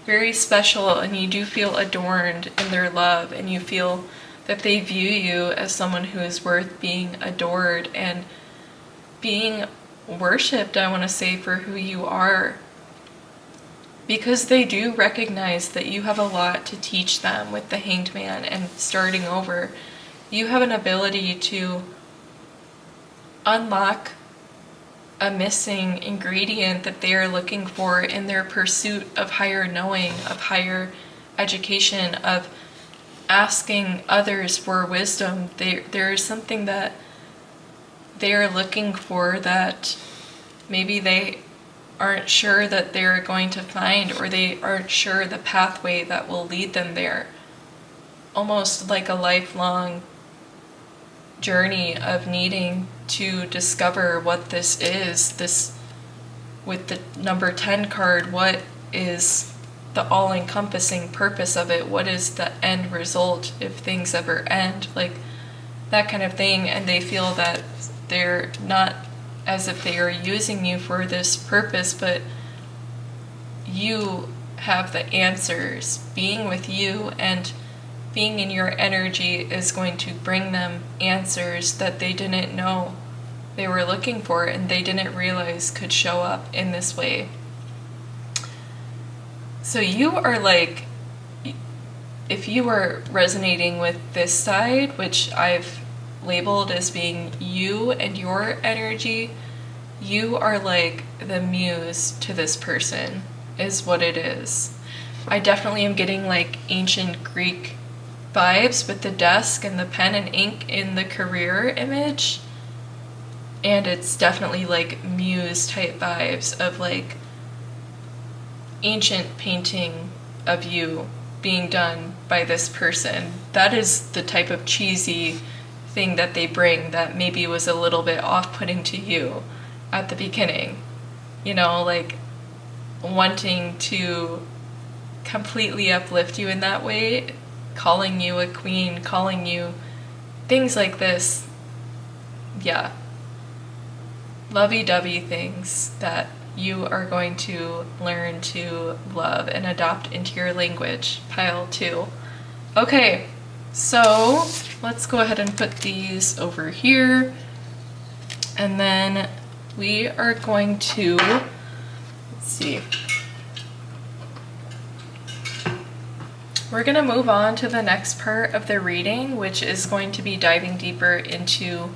very special, and you do feel adorned in their love, and you feel that they view you as someone who is worth being adored and being worshipped, I want to say, for who you are. Because they do recognize that you have a lot to teach them with the Hanged Man and starting over. You have an ability to unlock a missing ingredient that they are looking for in their pursuit of higher knowing, of higher education, of asking others for wisdom. There is something that they are looking for that maybe they aren't sure that they're going to find, or they aren't sure the pathway that will lead them there. Almost like a lifelong journey of needing to discover what this is. This, with the number 10 card, what is the all-encompassing purpose of it? What is the end result if things ever end? Like that kind of thing. And they feel that they're not as if they are using you for this purpose, but you have the answers. Being with you and being in your energy is going to bring them answers that they didn't know they were looking for and they didn't realize could show up in this way. So you are like, if you are resonating with this side, which I've labeled as being you and your energy, you are like the muse to this person, is what it is. I definitely am getting like ancient Greek vibes with the desk and the pen and ink in the career image. And it's definitely like muse type vibes of like ancient painting of you being done by this person. That is the type of cheesy thing that they bring that maybe was a little bit off-putting to you at the beginning. You know, like wanting to completely uplift you in that way, calling you a queen, calling you things like this. Yeah. Lovey-dovey things that you are going to learn to love and adopt into your language. Pile 2. Okay, so let's go ahead and put these over here. And then we are going to, let's see. We're going to move on to the next part of the reading, which is going to be diving deeper into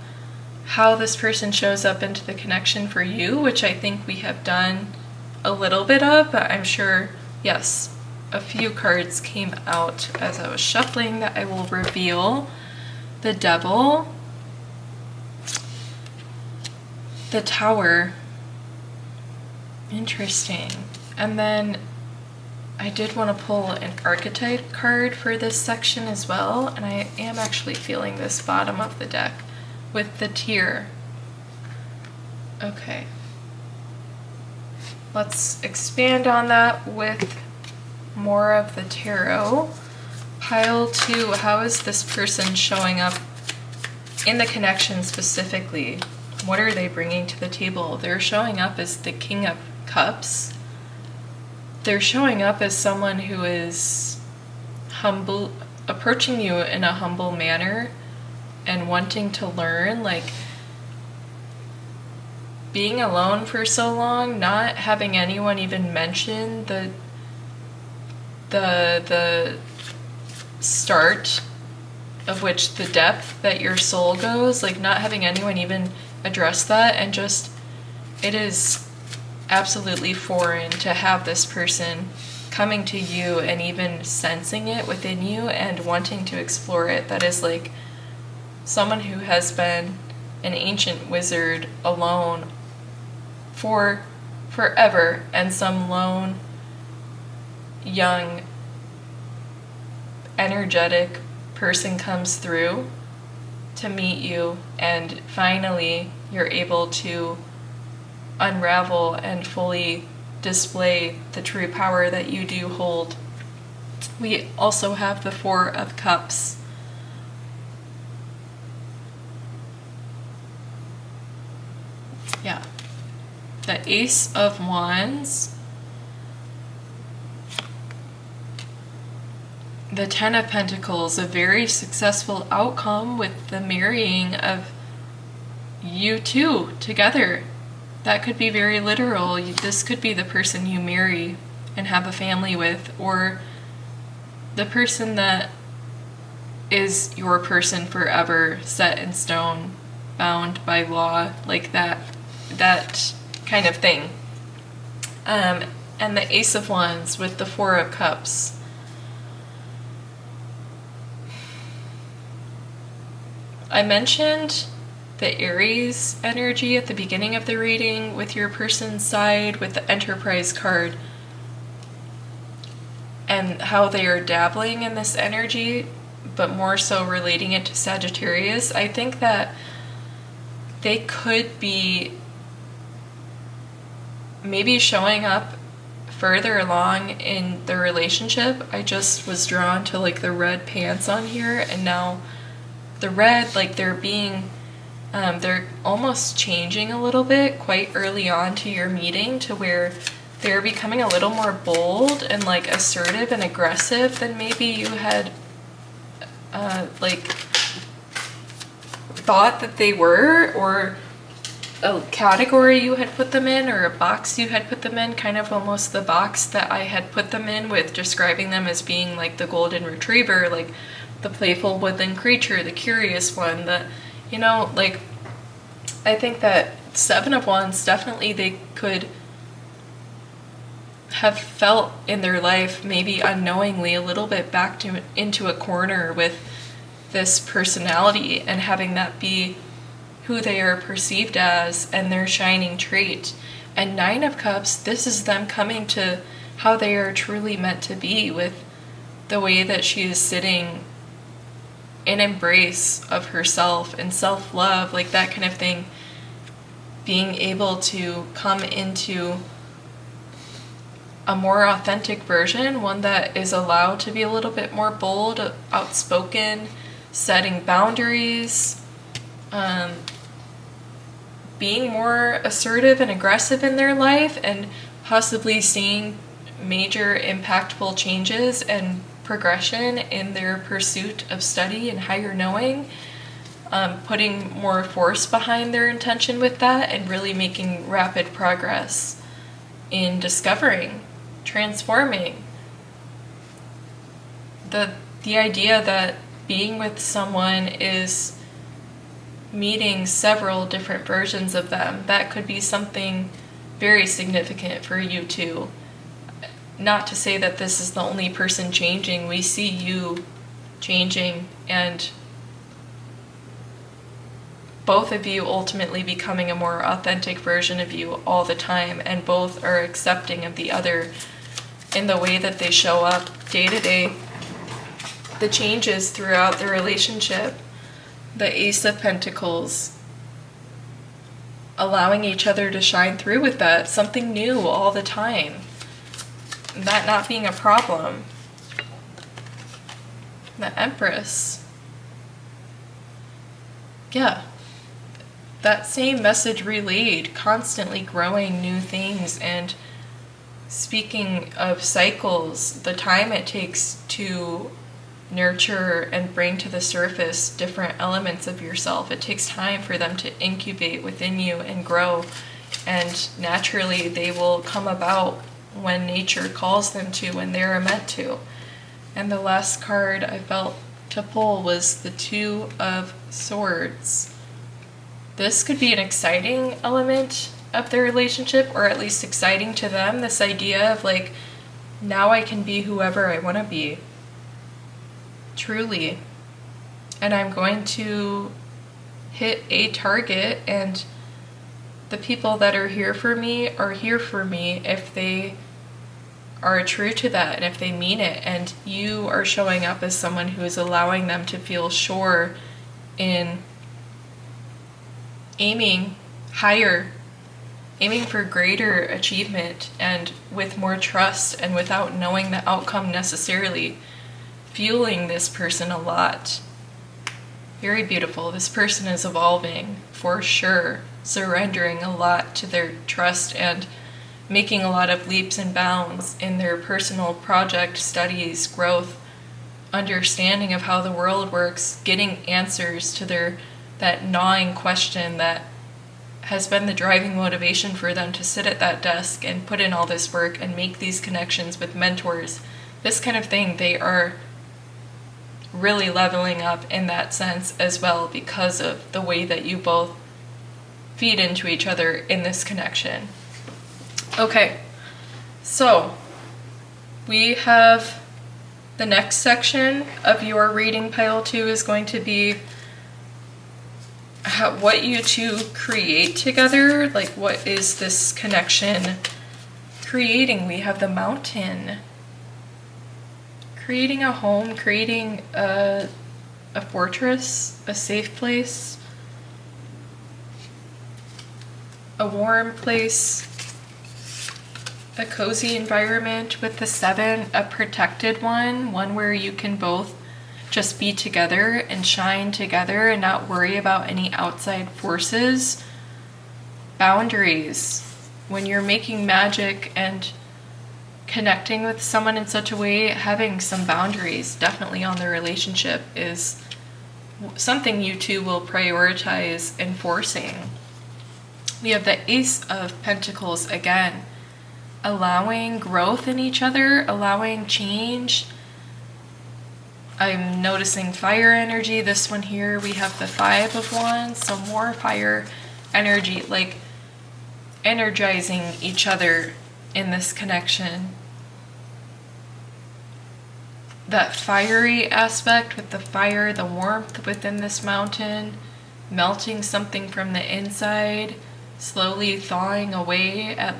how this person shows up into the connection for you, which I think we have done a little bit of, but I'm sure, yes, a few cards came out as I was shuffling that I will reveal. The Devil, the Tower, interesting, and then I did want to pull an archetype card for this section as well, and I am actually feeling this bottom of the deck with the tear. Okay. Let's expand on that with more of the tarot. Pile 2, how is this person showing up in the connection specifically? What are they bringing to the table? They're showing up as the King of Cups. They're showing up as someone who is humble, approaching you in a humble manner and wanting to learn, like being alone for so long, not having anyone even mention the start of which the depth that your soul goes, like not having anyone even address that, and just it is absolutely foreign to have this person coming to you and even sensing it within you and wanting to explore it. That is like someone who has been an ancient wizard alone for forever, and some lone, young, energetic person comes through to meet you, and finally you're able to unravel and fully display the true power that you do hold. We also have the Four of Cups. Yeah. The Ace of Wands. The Ten of Pentacles, a very successful outcome with the marrying of you two together. That could be very literal. This could be the person you marry and have a family with, or the person that is your person forever, set in stone, bound by law, like that kind of thing. And the Ace of Wands with the Four of Cups. I mentioned the Aries energy at the beginning of the reading with your person's side, with the Enterprise card, and how they are dabbling in this energy, but more so relating it to Sagittarius. I think that they could be maybe showing up further along in the relationship. I just was drawn to like the red pants on here, and now the red, like they're almost changing a little bit quite early on to your meeting, to where they're becoming a little more bold and like assertive and aggressive than maybe you had like thought that they were, or a category you had put them in, or a box you had put them in, kind of almost the box that I had put them in with describing them as being like the golden retriever, like the playful woodland creature, the curious one, the, you know, like I think that Seven of Wands, definitely they could have felt in their life, maybe unknowingly, a little bit backed into a corner with this personality, and having that be who they are perceived as and their shining trait. And Nine of Cups, this is them coming to how they are truly meant to be, with the way that she is sitting in embrace of herself and self-love, like that kind of thing, being able to come into a more authentic version, one that is allowed to be a little bit more bold, outspoken, setting boundaries, being more assertive and aggressive in their life, and possibly seeing major impactful changes and progression in their pursuit of study and higher knowing, putting more force behind their intention with that, and really making rapid progress in discovering, transforming. The idea that being with someone is meeting several different versions of them, that could be something very significant for you too. Not to say that this is the only person changing. We see you changing, and both of you ultimately becoming a more authentic version of you all the time, and both are accepting of the other in the way that they show up day to day, the changes throughout the relationship, the Ace of Pentacles, allowing each other to shine through with that, something new all the time, that not being a problem. The Empress. Yeah. That same message relayed, constantly growing new things. And speaking of cycles, the time it takes to nurture and bring to the surface different elements of yourself, it takes time for them to incubate within you and grow. And naturally, they will come about when nature calls them to, when they are meant to. And the last card I felt to pull was the Two of Swords. This could be an exciting element of their relationship, or at least exciting to them. This idea of like, now I can be whoever I want to be. Truly. And I'm going to hit a target, and the people that are here for me if they are true to that and if they mean it. And you are showing up as someone who is allowing them to feel sure in aiming higher, aiming for greater achievement, and with more trust, and without knowing the outcome necessarily, fueling this person a lot. Very beautiful. This person is evolving for sure, surrendering a lot to their trust and making a lot of leaps and bounds in their personal project, studies, growth, understanding of how the world works, getting answers to that gnawing question that has been the driving motivation for them to sit at that desk and put in all this work and make these connections with mentors. This kind of thing, they are really leveling up in that sense as well, because of the way that you both feed into each other in this connection. Okay, so we have the next section of your reading, pile 2, is going to be what you two create together. Like, what is this connection creating? We have the Mountain. Creating a home, creating a fortress, a safe place, a warm place, a cozy environment with the 7, a protected one where you can both just be together and shine together and not worry about any outside forces. Boundaries. When you're making magic and connecting with someone in such a way, having some boundaries definitely on the relationship is something you two will prioritize enforcing. We have the Ace of Pentacles again, allowing growth in each other, allowing change. I'm noticing fire energy. This one here, we have the 5 of Wands, so more fire energy, like energizing each other in this connection. That fiery aspect with the fire, the warmth within this mountain, melting something from the inside, slowly thawing away at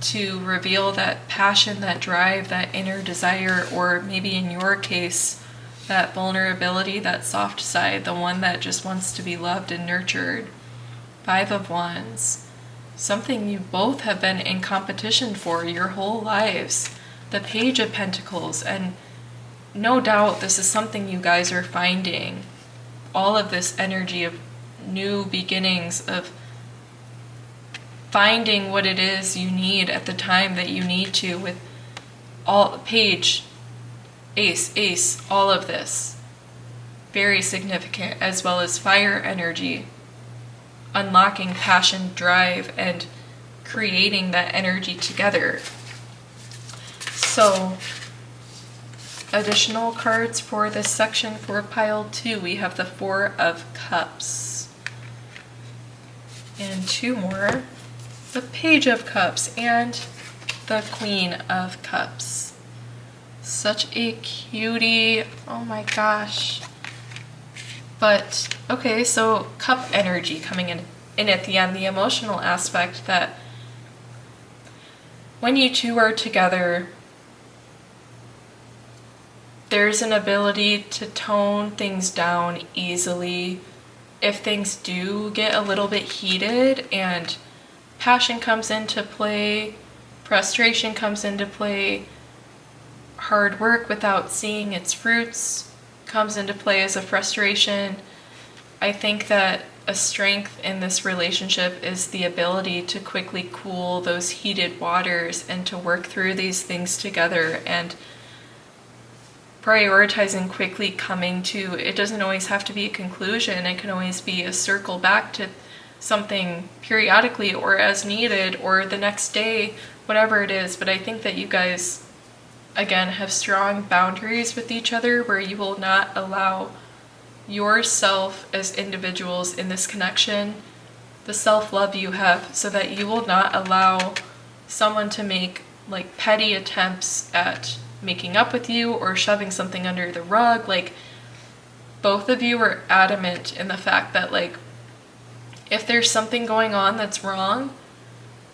to reveal that passion, that drive, that inner desire, or maybe in your case, that vulnerability, that soft side, the one that just wants to be loved and nurtured. 5 of Wands. Something you both have been in competition for your whole lives. The Page of Pentacles, and no doubt this is something you guys are finding. All of this energy of new beginnings, of finding what it is you need at the time that you need to, with all Page, Ace, all of this. Very significant, as well as fire energy. Unlocking passion, drive, and creating that energy together. So, additional cards for this section for pile 2. We have the 4 of Cups. And 2 more. The Page of Cups and the Queen of Cups. Such a cutie. Oh my gosh. But, okay, so cup energy coming in at the end. The emotional aspect that when you two are together, there's an ability to tone things down easily if things do get a little bit heated and passion comes into play, frustration comes into play, hard work without seeing its fruits comes into play as a frustration. I think that a strength in this relationship is the ability to quickly cool those heated waters and to work through these things together, and prioritizing quickly coming to, it doesn't always have to be a conclusion, it can always be a circle back to something periodically or as needed or the next day, whatever it is. But I think that you guys, again, have strong boundaries with each other where you will not allow yourself as individuals in this connection, the self-love you have, so that you will not allow someone to make like petty attempts at making up with you or shoving something under the rug. Like, both of you are adamant in the fact that, like, if there's something going on that's wrong,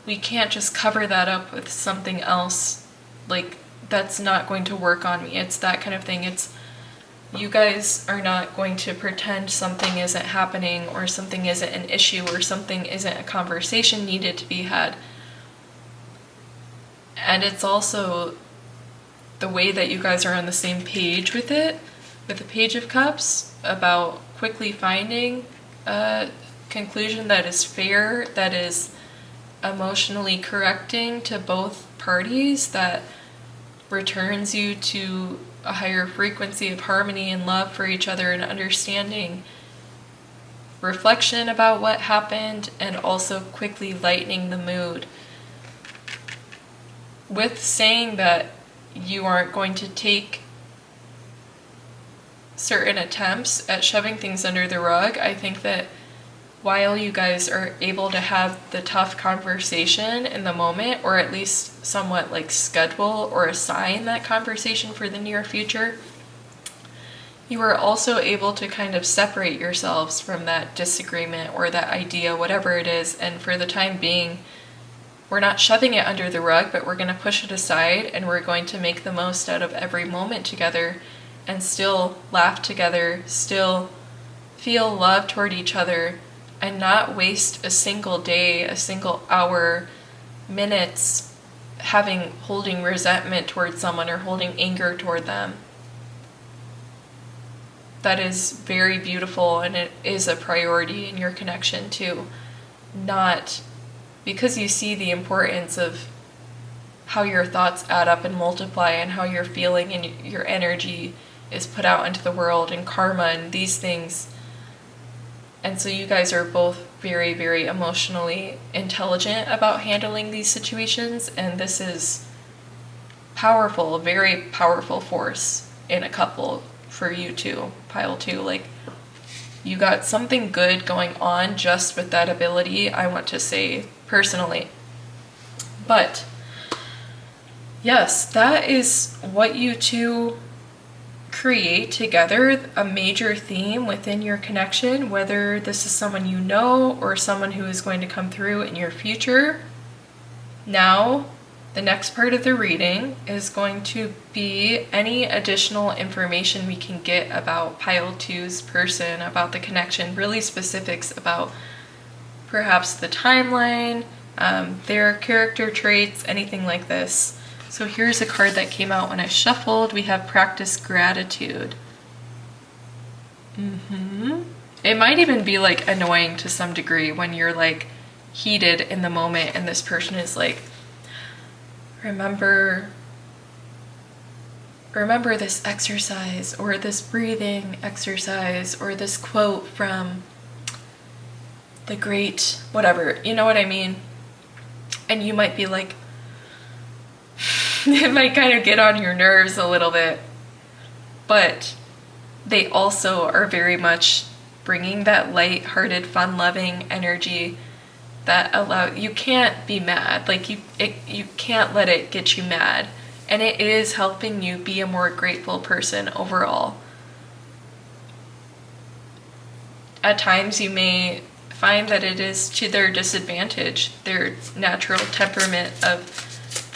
we can't just cover that up with something else. Like, that's not going to work on me. It's that kind of thing. It's, you guys are not going to pretend something isn't happening or something isn't an issue or something isn't a conversation needed to be had. And it's also the way that you guys are on the same page with it, with the Page of Cups, about quickly finding a conclusion that is fair, that is emotionally correcting to both parties, that returns you to a higher frequency of harmony and love for each other and understanding, reflection about what happened, and also quickly lightening the mood. With saying that you aren't going to take certain attempts at shoving things under the rug, I think that while you guys are able to have the tough conversation in the moment, or at least somewhat like schedule or assign that conversation for the near future, you are also able to kind of separate yourselves from that disagreement or that idea, whatever it is, and for the time being, we're not shoving it under the rug, but we're going to push it aside, and we're going to make the most out of every moment together and still laugh together, still feel love toward each other, and not waste a single day, a single hour, minutes holding resentment towards someone or holding anger toward them. That is very beautiful, and it is a priority in your connection too. Not because you see the importance of how your thoughts add up and multiply, and how your feeling and your energy is put out into the world, and karma and these things. And so you guys are both very, very emotionally intelligent about handling these situations, and this is powerful, a very powerful force in a couple for you two, pile two. Like, you got something good going on just with that ability, I want to say, personally. But yes, that is what you two create together, a major theme within your connection, whether this is someone you know or someone who is going to come through in your future. Now, the next part of the reading is going to be any additional information we can get about Pile 2's person, about the connection, really specifics about perhaps the timeline, their character traits, anything like this. So here's a card that came out when I shuffled. We have Practice Gratitude. It might even be like annoying to some degree when you're like heated in the moment and this person is like, remember this exercise, or this breathing exercise, or this quote from the great whatever, you know what I mean? And you might be like, it might kind of get on your nerves a little bit, but they also are very much bringing that light-hearted, fun-loving energy that you can't be mad. Like, you can't let it get you mad, and it is helping you be a more grateful person overall. At times you may find that it is to their disadvantage, their natural temperament of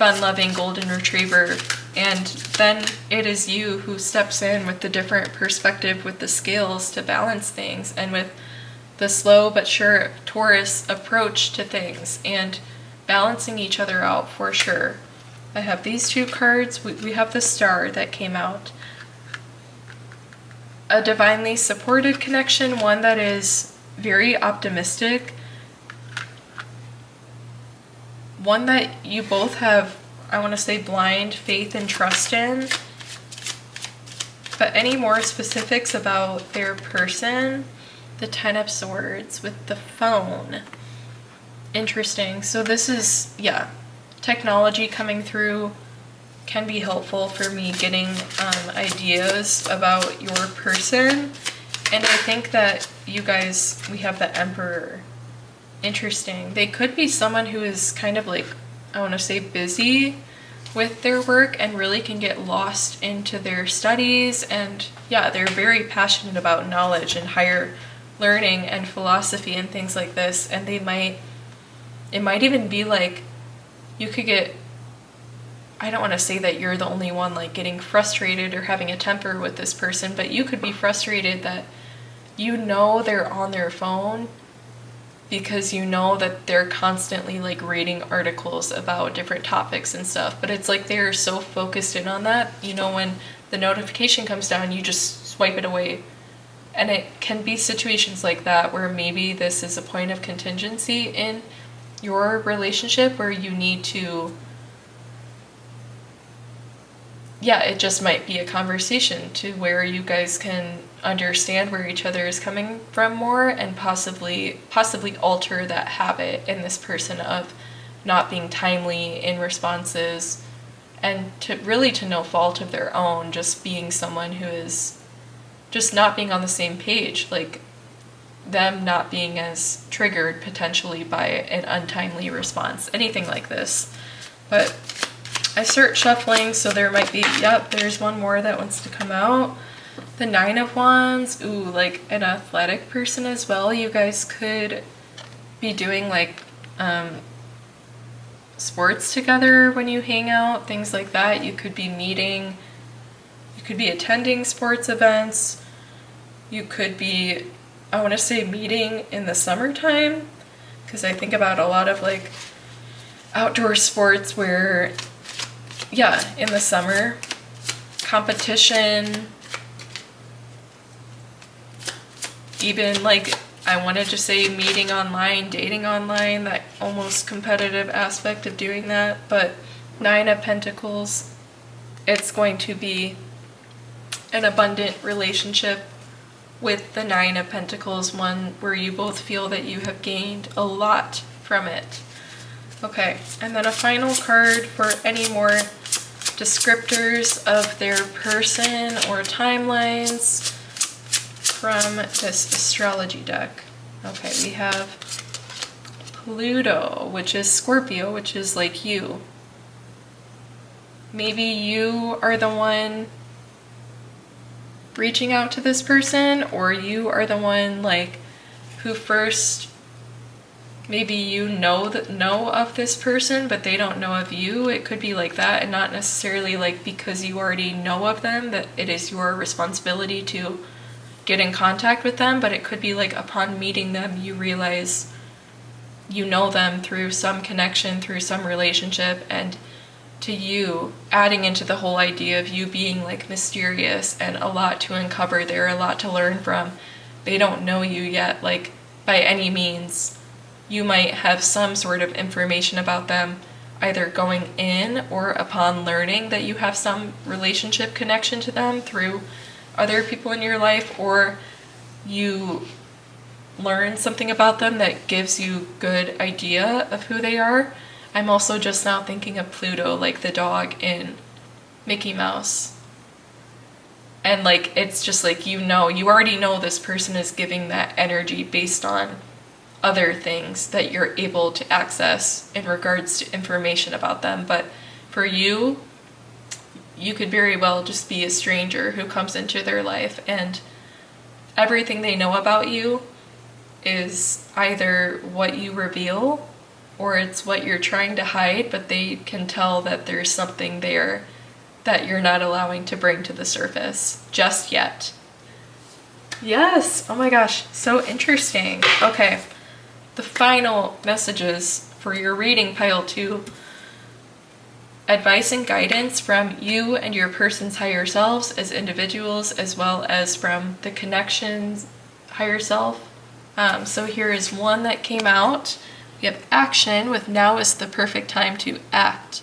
fun-loving golden retriever, and then it is you who steps in with the different perspective, with the scales to balance things, and with the slow but sure Taurus approach to things, and balancing each other out for sure. I have these two cards. We have the Star that came out. A divinely supported connection, one that is very optimistic, one that you both have, I want to say, blind faith and trust in. But any more specifics about their person? The Ten of Swords with the phone. Interesting. So this is, yeah, technology coming through can be helpful for me getting ideas about your person. And I think that you guys, we have the Emperor. Interesting. They could be someone who is kind of like, I want to say, busy with their work and really can get lost into their studies. And yeah, they're very passionate about knowledge and higher learning and philosophy and things like this. And it might even be like, you could get, I don't want to say that you're the only one like getting frustrated or having a temper with this person, but you could be frustrated that you know they're on their phone because you know that they're constantly like reading articles about different topics and stuff, but it's like they're so focused in on that, you know, when the notification comes down, you just swipe it away. And it can be situations like that where maybe this is a point of contingency in your relationship where you need to, yeah, it just might be a conversation to where you guys can understand where each other is coming from more and possibly alter that habit in this person of not being timely in responses, and to no fault of their own, just being someone who is just not being on the same page, like them not being as triggered potentially by an untimely response, anything like this. But I start shuffling, so there might be, yep, there's one more that wants to come out. The Nine of Wands, ooh, like an athletic person as well. You guys could be doing like sports together when you hang out, things like that. You could be meeting, you could be attending sports events. You could be, I want to say, meeting in the summertime, because I think about a lot of like outdoor sports where, yeah, in the summer, competition, even like, I wanted to say meeting online, dating online, that almost competitive aspect of doing that. But Nine of Pentacles, it's going to be an abundant relationship with the Nine of Pentacles, one where you both feel that you have gained a lot from it. Okay, and then a final card for any more descriptors of their person or timelines from this astrology deck. Okay, we have Pluto, which is Scorpio, which is like you. Maybe you are the one reaching out to this person, or you are the one like who first, maybe you know of this person but they don't know of you. It could be like that, and not necessarily like because you already know of them that it is your responsibility to get in contact with them, but it could be like upon meeting them you realize you know them through some connection, through some relationship, and to you adding into the whole idea of you being like mysterious and a lot to uncover there, a lot to learn from. They don't know you yet, like by any means. You might have some sort of information about them either going in or upon learning that you have some relationship connection to them through other people in your life, or you learn something about them that gives you good idea of who they are. I'm also just now thinking of Pluto, like the dog in Mickey Mouse. And like, it's just like, you already know this person is giving that energy based on other things that you're able to access in regards to information about them. But for you, you could very well just be a stranger who comes into their life and everything they know about you is either what you reveal or it's what you're trying to hide, but they can tell that there's something there that you're not allowing to bring to the surface just yet. Yes, oh my gosh, so interesting. Okay, the final messages for your reading, pile 2. Advice and guidance from you and your person's higher selves as individuals, as well as from the connection's higher self. So here is one that came out. We have action with now is the perfect time to act.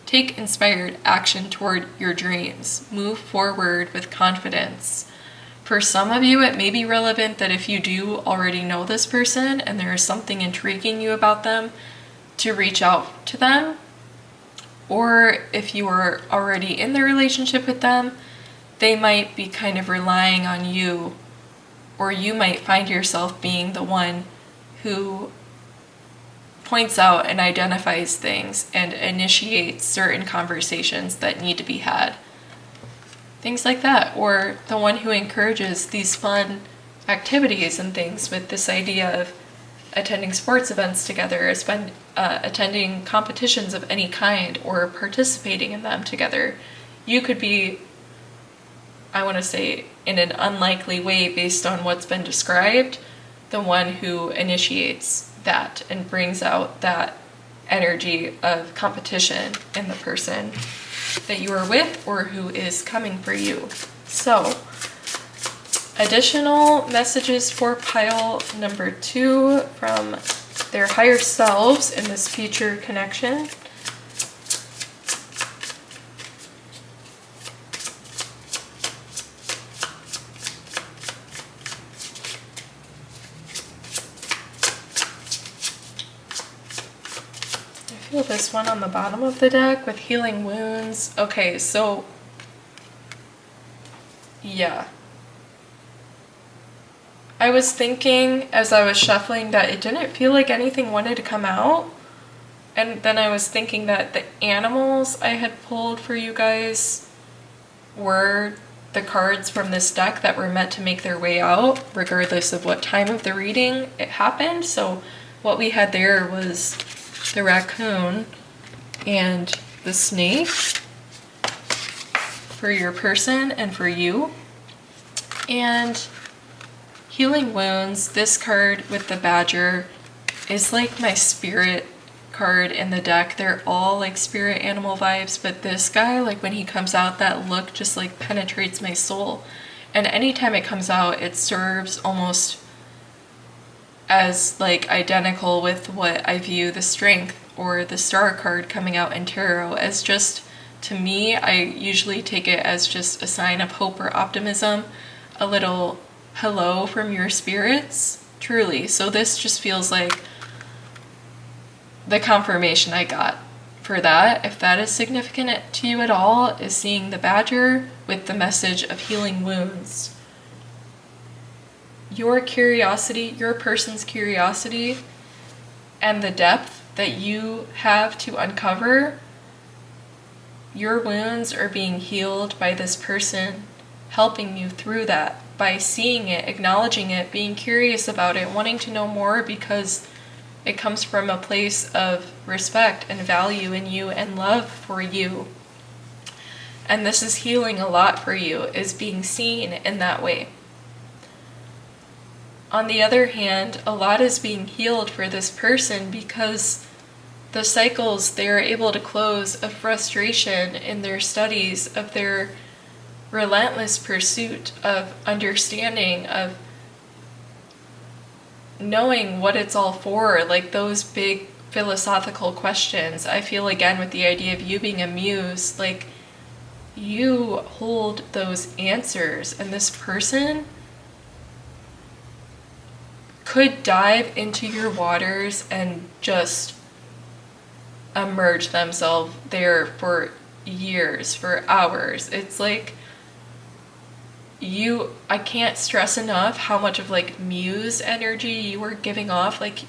Take inspired action toward your dreams. Move forward with confidence. For some of you, it may be relevant that if you do already know this person and there is something intriguing you about them, to reach out to them. Or if you are already in the relationship with them, they might be kind of relying on you, or you might find yourself being the one who points out and identifies things and initiates certain conversations that need to be had. Things like that. Or the one who encourages these fun activities and things, with this idea of attending sports events together, attending competitions of any kind, or participating in them together. You could be, I want to say, in an unlikely way based on what's been described, the one who initiates that and brings out that energy of competition in the person that you are with or who is coming for you. So, additional messages for pile number 2 from their higher selves in this future connection. I feel this one on the bottom of the deck with healing wounds. Okay, so yeah. I was thinking as I was shuffling that it didn't feel like anything wanted to come out. And then I was thinking that the animals I had pulled for you guys were the cards from this deck that were meant to make their way out, regardless of what time of the reading it happened. So what we had there was the raccoon and the snake for your person and for you. And healing wounds, this card with the badger is like my spirit card in the deck. They're all like spirit animal vibes, but this guy, like when he comes out, that look just like penetrates my soul. And anytime it comes out, it serves almost as like identical with what I view the strength or the star card coming out in tarot as. Just, to me, I usually take it as just a sign of hope or optimism, a little hello from your spirits, truly. So this just feels like the confirmation I got for that, if that is significant to you at all, is seeing the badger with the message of healing wounds. Your curiosity, your person's curiosity, and the depth that you have to uncover, your wounds are being healed by this person helping you through that, by seeing it, acknowledging it, being curious about it, wanting to know more because it comes from a place of respect and value in you and love for you. And this is healing a lot for you, is being seen in that way. On the other hand, a lot is being healed for this person because the cycles they're able to close of frustration in their studies, of their relentless pursuit of understanding, of knowing what it's all for, like those big philosophical questions. I feel again with the idea of you being a muse, like you hold those answers, and this person could dive into your waters and just immerse themselves there for years, for hours. It's like I can't stress enough how much of like muse energy you were giving off. Like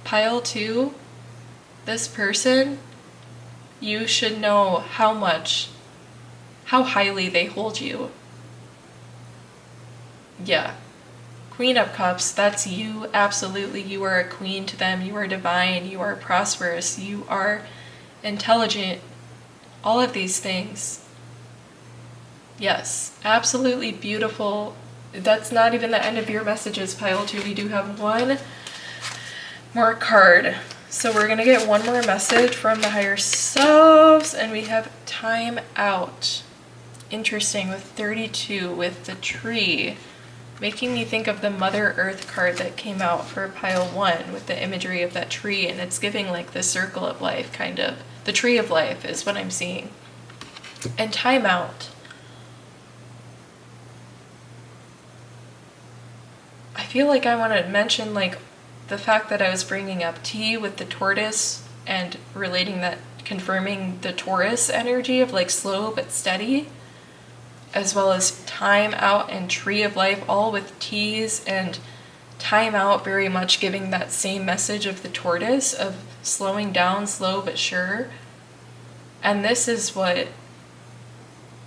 pile 2, this person, you should know how highly they hold you. Yeah, Queen of Cups, that's you. Absolutely, you are a queen to them. You are divine. You are prosperous. You are intelligent. All of these things. Yes, absolutely beautiful. That's not even the end of your messages, pile 2. We do have one more card. So we're going to get one more message from the higher selves, and we have time out. Interesting, with 32, with the tree. Making me think of the Mother Earth card that came out for pile 1 with the imagery of that tree, and it's giving like the circle of life, kind of. The tree of life is what I'm seeing. And time out. I feel like I want to mention like the fact that I was bringing up tea with the tortoise and relating that, confirming the Taurus energy of like slow but steady, as well as time out and tree of life, all with teas, and time out very much giving that same message of the tortoise of slowing down, slow but sure. And this is what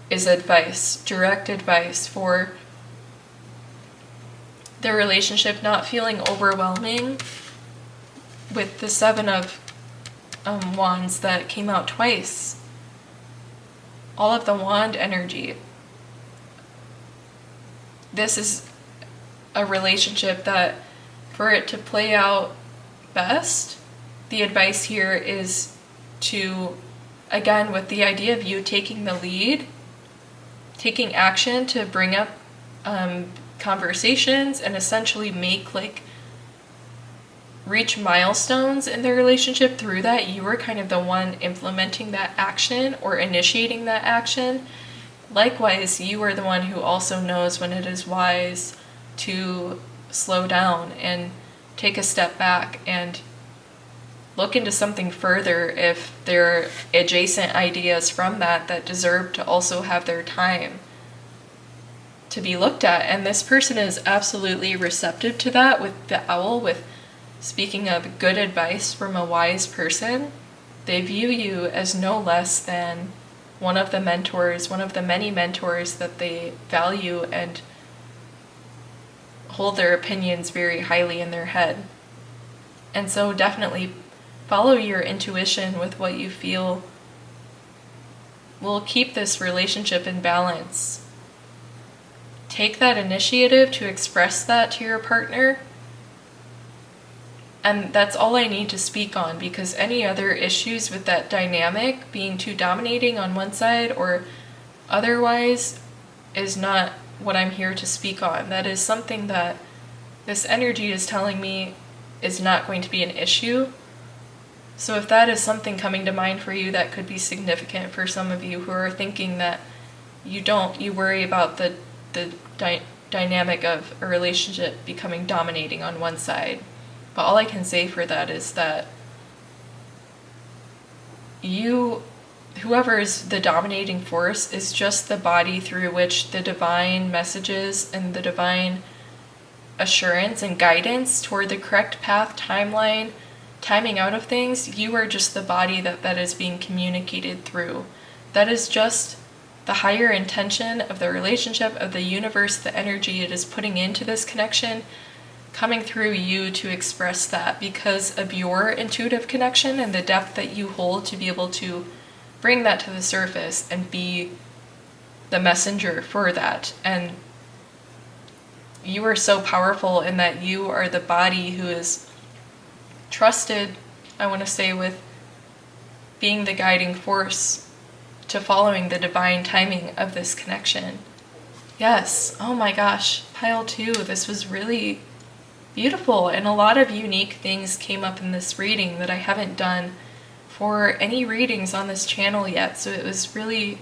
is advice, direct advice for the relationship not feeling overwhelming, with the 7 of Wands that came out twice. All of the wand energy. This is a relationship that, for it to play out best, the advice here is to, again, with the idea of you taking the lead, taking action to bring up conversations and essentially make like reach milestones in the relationship through that. You were kind of the one implementing that action or initiating that action. Likewise, you are the one who also knows when it is wise to slow down and take a step back and look into something further if there are adjacent ideas from that deserve to also have their time to be looked at. And this person is absolutely receptive to that with the owl, with speaking of good advice from a wise person. They view you as no less than one of the mentors, one of the many mentors that they value and hold their opinions very highly in their head. And so definitely follow your intuition with what you feel will keep this relationship in balance. Take that initiative to express that to your partner. And that's all I need to speak on, because any other issues with that dynamic being too dominating on one side or otherwise is not what I'm here to speak on. That is something that this energy is telling me is not going to be an issue. So if that is something coming to mind for you, that could be significant for some of you who are thinking that you worry about the dynamic of a relationship becoming dominating on one side. But all I can say for that is that whoever is the dominating force is just the body through which the divine messages and the divine assurance and guidance toward the correct path, timeline, timing out of things. You are just the body that is being communicated through. That is just the higher intention of the relationship, of the universe, the energy it is putting into this connection, coming through you to express that because of your intuitive connection and the depth that you hold to be able to bring that to the surface and be the messenger for that. And you are so powerful in that you are the body who is trusted, I want to say, with being the guiding force to following the divine timing of this connection. Yes, oh my gosh, pile 2, this was really beautiful, and a lot of unique things came up in this reading that I haven't done for any readings on this channel yet, so it was really,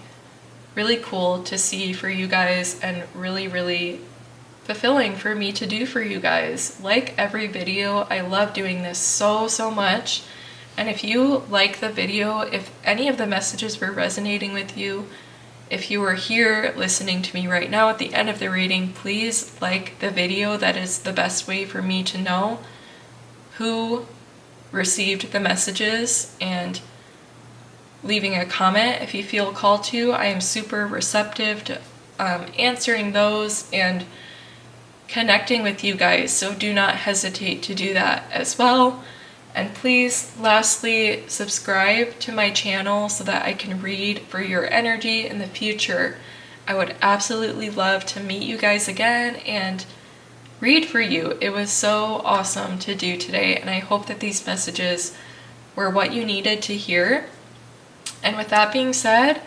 really cool to see for you guys, and really, really fulfilling for me to do for you guys. Like every video, I love doing this so much. And if you like the video, if any of the messages were resonating with you, if you are here listening to me right now at the end of the reading, please like the video. That is the best way for me to know who received the messages, and leaving a comment if you feel called to. I am super receptive to answering those and connecting with you guys, so do not hesitate to do that as well. And please, lastly, subscribe to my channel so that I can read for your energy in the future. I would absolutely love to meet you guys again and read for you. It was so awesome to do today, and I hope that these messages were what you needed to hear. And with that being said,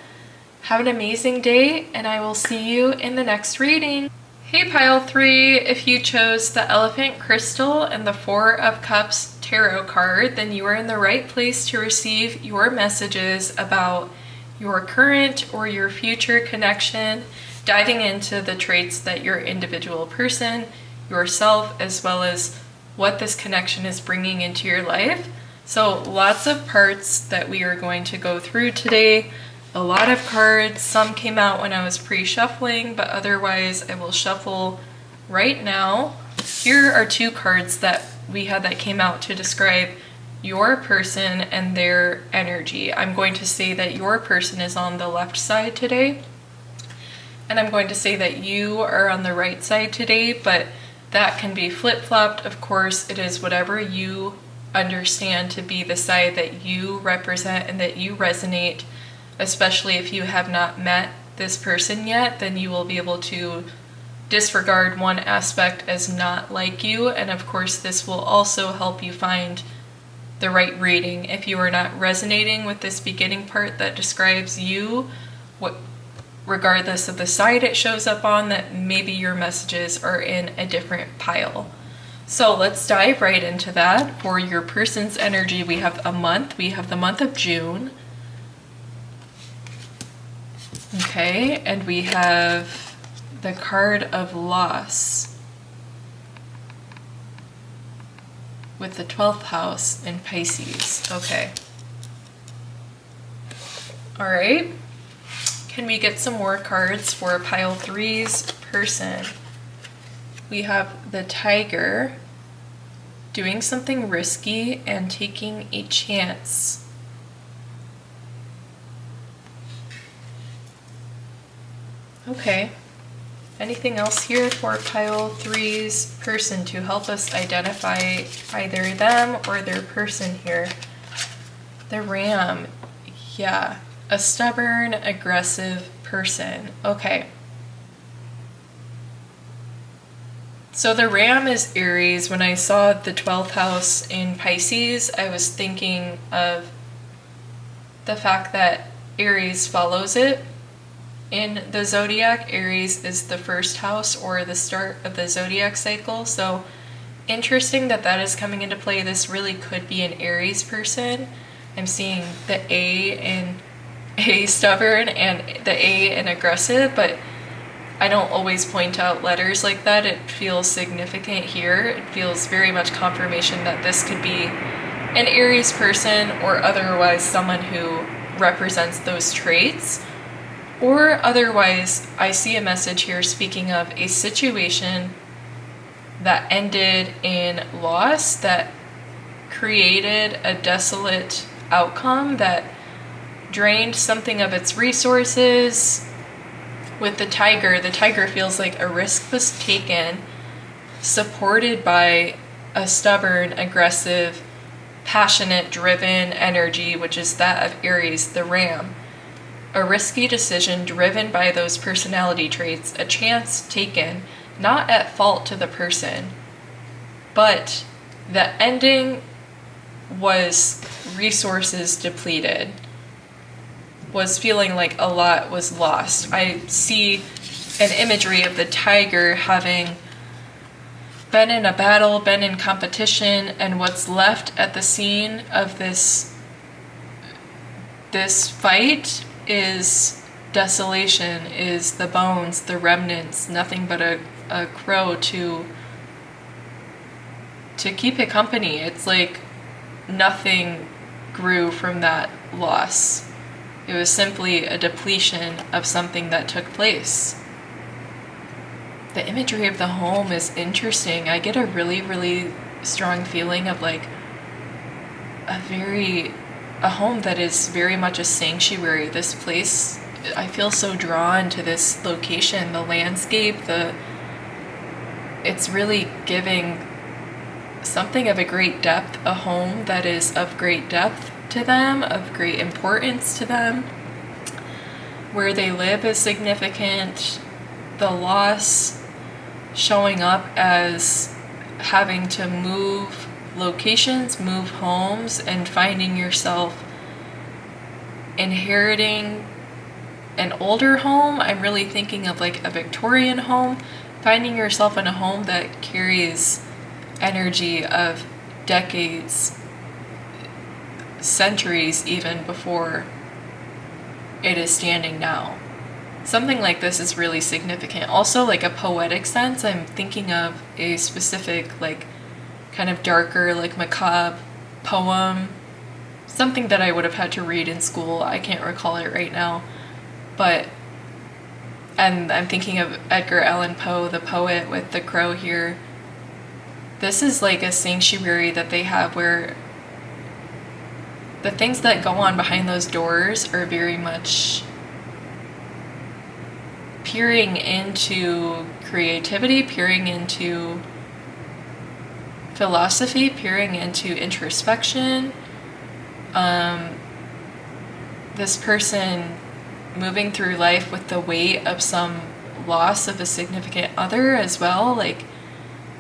have an amazing day, and I will see you in the next reading. Hey Pile 3, if you chose the Elephant Crystal and the Four of Cups tarot card, then you are in the right place to receive your messages about your current or your future connection, diving into the traits that your individual person, yourself, as well as what this connection is bringing into your life. So lots of parts that we are going to go through today. A lot of cards. Some came out when I was pre-shuffling, but otherwise I will shuffle right now. Here are 2 cards that we had that came out to describe your person and their energy. I'm going to say that your person is on the left side today, and I'm going to say that you are on the right side today, but that can be flip-flopped. Of course, it is whatever you understand to be the side that you represent and that you resonate. Especially if you have not met this person yet, then you will be able to disregard one aspect as not like you. And of course, this will also help you find the right reading. If you are not resonating with this beginning part that describes you, regardless of the side it shows up on, that maybe your messages are in a different pile. So let's dive right into that. For your person's energy, we have a month. We have the month of June. Okay, and we have the card of loss with the 12th house in Pisces. Okay. All right. Can we get some more cards for Pile 3's person? We have the Tiger, doing something risky and taking a chance. Okay. Anything else here for Pile 3's person to help us identify either them or their person here? The Ram. Yeah. A stubborn, aggressive person. Okay. So the Ram is Aries. When I saw the 12th house in Pisces, I was thinking of the fact that Aries follows it. In the zodiac, Aries is the first house or the start of the zodiac cycle. So interesting that that is coming into play. This really could be an Aries person. I'm seeing the A in A stubborn and the A in aggressive, but I don't always point out letters like that. It feels significant here. It feels very much confirmation that this could be an Aries person or otherwise someone who represents those traits. Or otherwise, I see a message here speaking of a situation that ended in loss, that created a desolate outcome, that drained something of its resources. With the tiger feels like a risk was taken, supported by a stubborn, aggressive, passionate, driven energy, which is that of Aries, the Ram. A risky decision driven by those personality traits, a chance taken, not at fault to the person, but the ending was resources depleted, was feeling like a lot was lost. I see an imagery of the tiger having been in a battle, been in competition, and what's left at the scene of this fight is desolation, is the bones, the remnants, nothing but a crow to keep it company. It's like nothing grew from that loss. It was simply a depletion of something that took place. The imagery of the home is interesting. I get a really, really strong feeling of like a home that is very much a sanctuary. This place, I feel so drawn to this location, the landscape, it's really giving something of a great depth, a home that is of great depth to them, of great importance to them. Where they live is significant. The loss showing up as having to move locations, move homes, and finding yourself inheriting an older home. I'm really thinking of like a Victorian home, finding yourself in a home that carries energy of decades, centuries even before it is standing now. Something like this is really significant. Also, like a poetic sense, I'm thinking of a specific, like, kind of darker, like macabre poem. Something that I would have had to read in school. I can't recall it right now. And I'm thinking of Edgar Allan Poe, the poet, with the crow here. This is like a sanctuary that they have where the things that go on behind those doors are very much peering into creativity, peering into philosophy, peering into introspection. This person moving through life with the weight of some loss of a significant other as well, like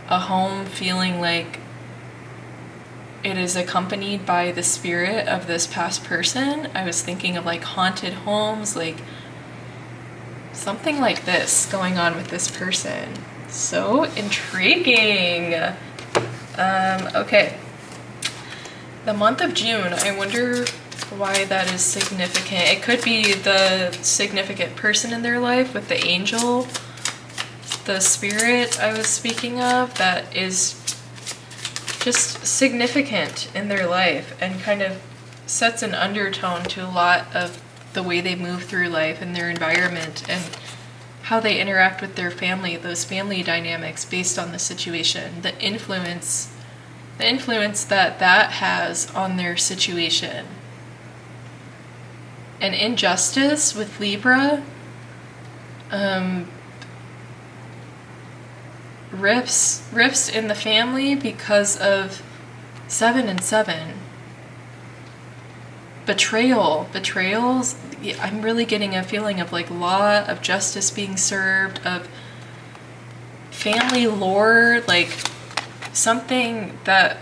a home feeling like it is accompanied by the spirit of this past person. I was thinking of like haunted homes, like something like this going on with this person. So intriguing. Okay. The month of June, I wonder why that is significant. It could be the significant person in their life with the angel, the spirit I was speaking of, that is just significant in their life and kind of sets an undertone to a lot of the way they move through life and their environment and how they interact with their family, those family dynamics based on the situation, the influence that has on their situation. An injustice with Libra, rifts in the family because of 7 and 7. Betrayals. I'm really getting a feeling of like law, of justice being served, of family lore, like something that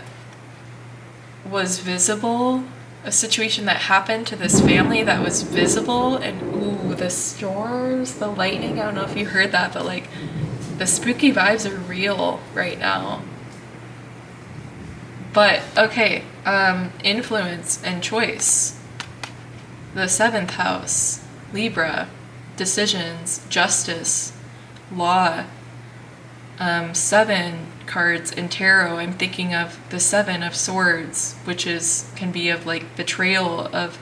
was visible, a situation that happened to this family that was visible, and ooh, the storms, the lightning, I don't know if you heard that, but like the spooky vibes are real right now. But okay, influence and choice. The 7th house, Libra, decisions, justice, law. 7 cards in tarot, I'm thinking of the 7 of Swords, which can be of like betrayal, of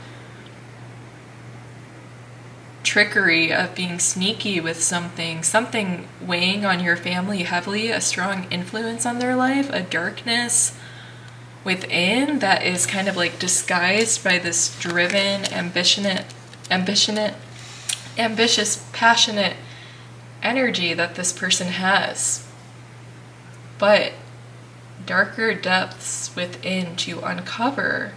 trickery, of being sneaky with something weighing on your family heavily, a strong influence on their life, a darkness within that is kind of like disguised by this driven, ambitious, passionate energy that this person has. But darker depths within to uncover.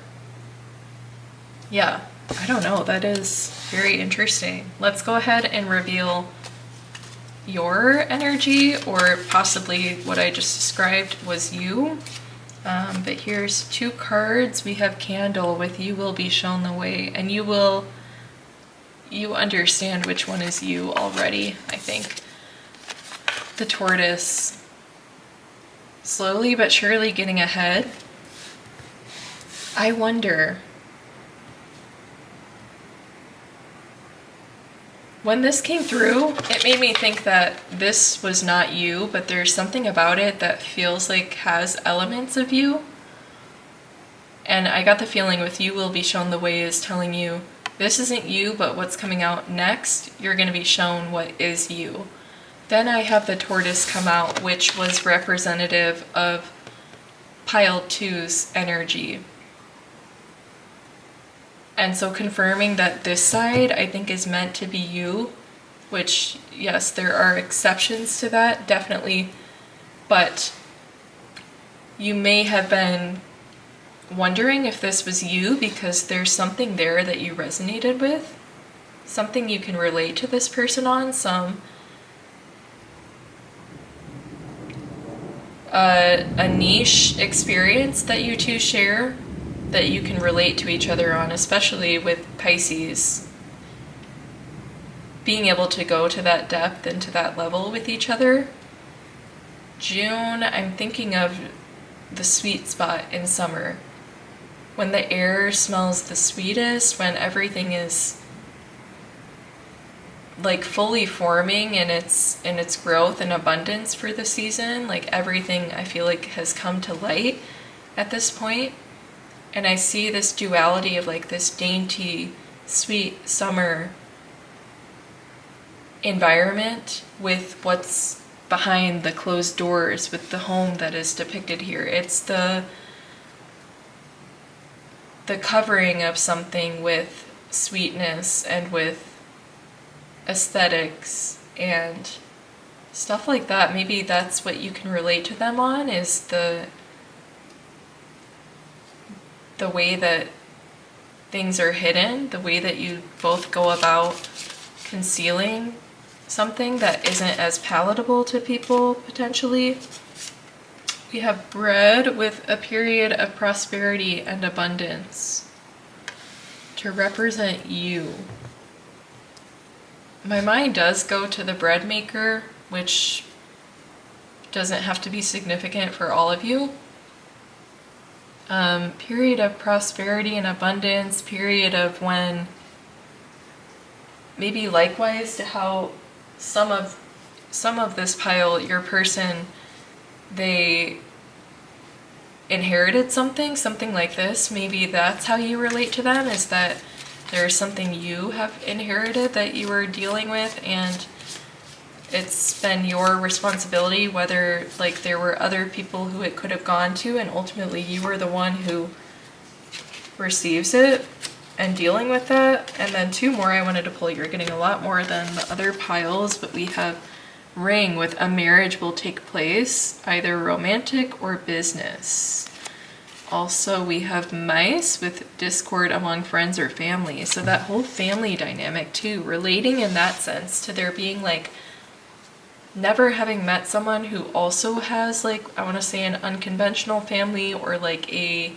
Yeah, I don't know, that is very interesting. Let's go ahead and reveal your energy, or possibly what I just described was you. But here's 2 cards. We have Candle with You Will Be Shown the Way, and you understand which one is you already, I think. The Tortoise, slowly but surely getting ahead. I wonder, when this came through, it made me think that this was not you, but there's something about it that feels like has elements of you. And I got the feeling with You Will Be Shown the Way is telling you, this isn't you, but what's coming out next, you're going to be shown what is you. Then I have the Tortoise come out, which was representative of Pile 2's energy. And so confirming that this side, I think, is meant to be you, which, yes, there are exceptions to that. Definitely but you may have been wondering if this was you because there's something there that you resonated with, something you can relate to this person on, a niche experience that you two share that you can relate to each other on, especially with Pisces. Being able to go to that depth and to that level with each other. June, I'm thinking of the sweet spot in summer. When the air smells the sweetest, when everything is like fully forming in its growth and abundance for the season, like everything I feel like has come to light at this point. And I see this duality of like this dainty, sweet summer environment with what's behind the closed doors, with the home that is depicted here. It's the covering of something with sweetness and with aesthetics and stuff like that. Maybe that's what you can relate to them on, is the way that things are hidden, the way that you both go about concealing something that isn't as palatable to people, potentially. We have bread with a period of prosperity and abundance to represent you. My mind does go to the bread maker, which doesn't have to be significant for all of you. Period of prosperity and abundance, period of when, maybe likewise to how some of this pile, your person, they inherited something like this. Maybe that's how you relate to them, is that there's something you have inherited that you are dealing with, and it's been your responsibility, whether like there were other people who it could have gone to and ultimately you were the one who receives it and dealing with that. And then two more I wanted to pull. You're getting a lot more than the other piles, but we have ring with a marriage will take place, either romantic or business. Also, we have mice with discord among friends or family. So that whole family dynamic too, relating in that sense to there being like never having met someone who also has like, I want to say an unconventional family or like a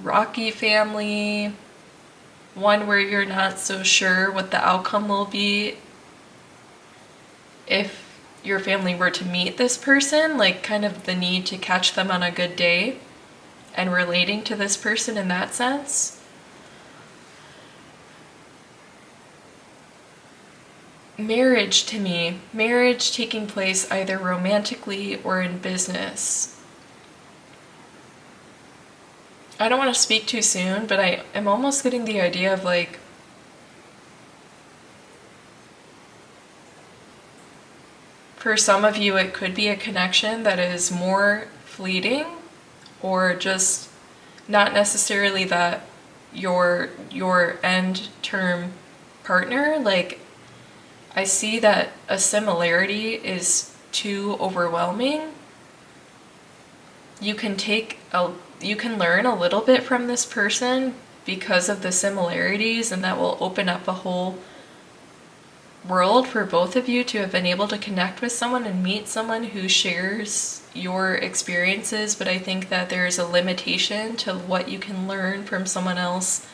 rocky family, one where you're not so sure what the outcome will be if your family were to meet this person, like kind of the need to catch them on a good day and relating to this person in that sense. Marriage, to me, marriage taking place either romantically or in business. I don't want to speak too soon, but I am almost getting the idea of like, for some of you it could be a connection that is more fleeting, or just not necessarily that your end term partner. Like, I see that a similarity is too overwhelming. You can learn a little bit from this person because of the similarities, and that will open up a whole world for both of you to have been able to connect with someone and meet someone who shares your experiences. But I think that there's a limitation to what you can learn from someone else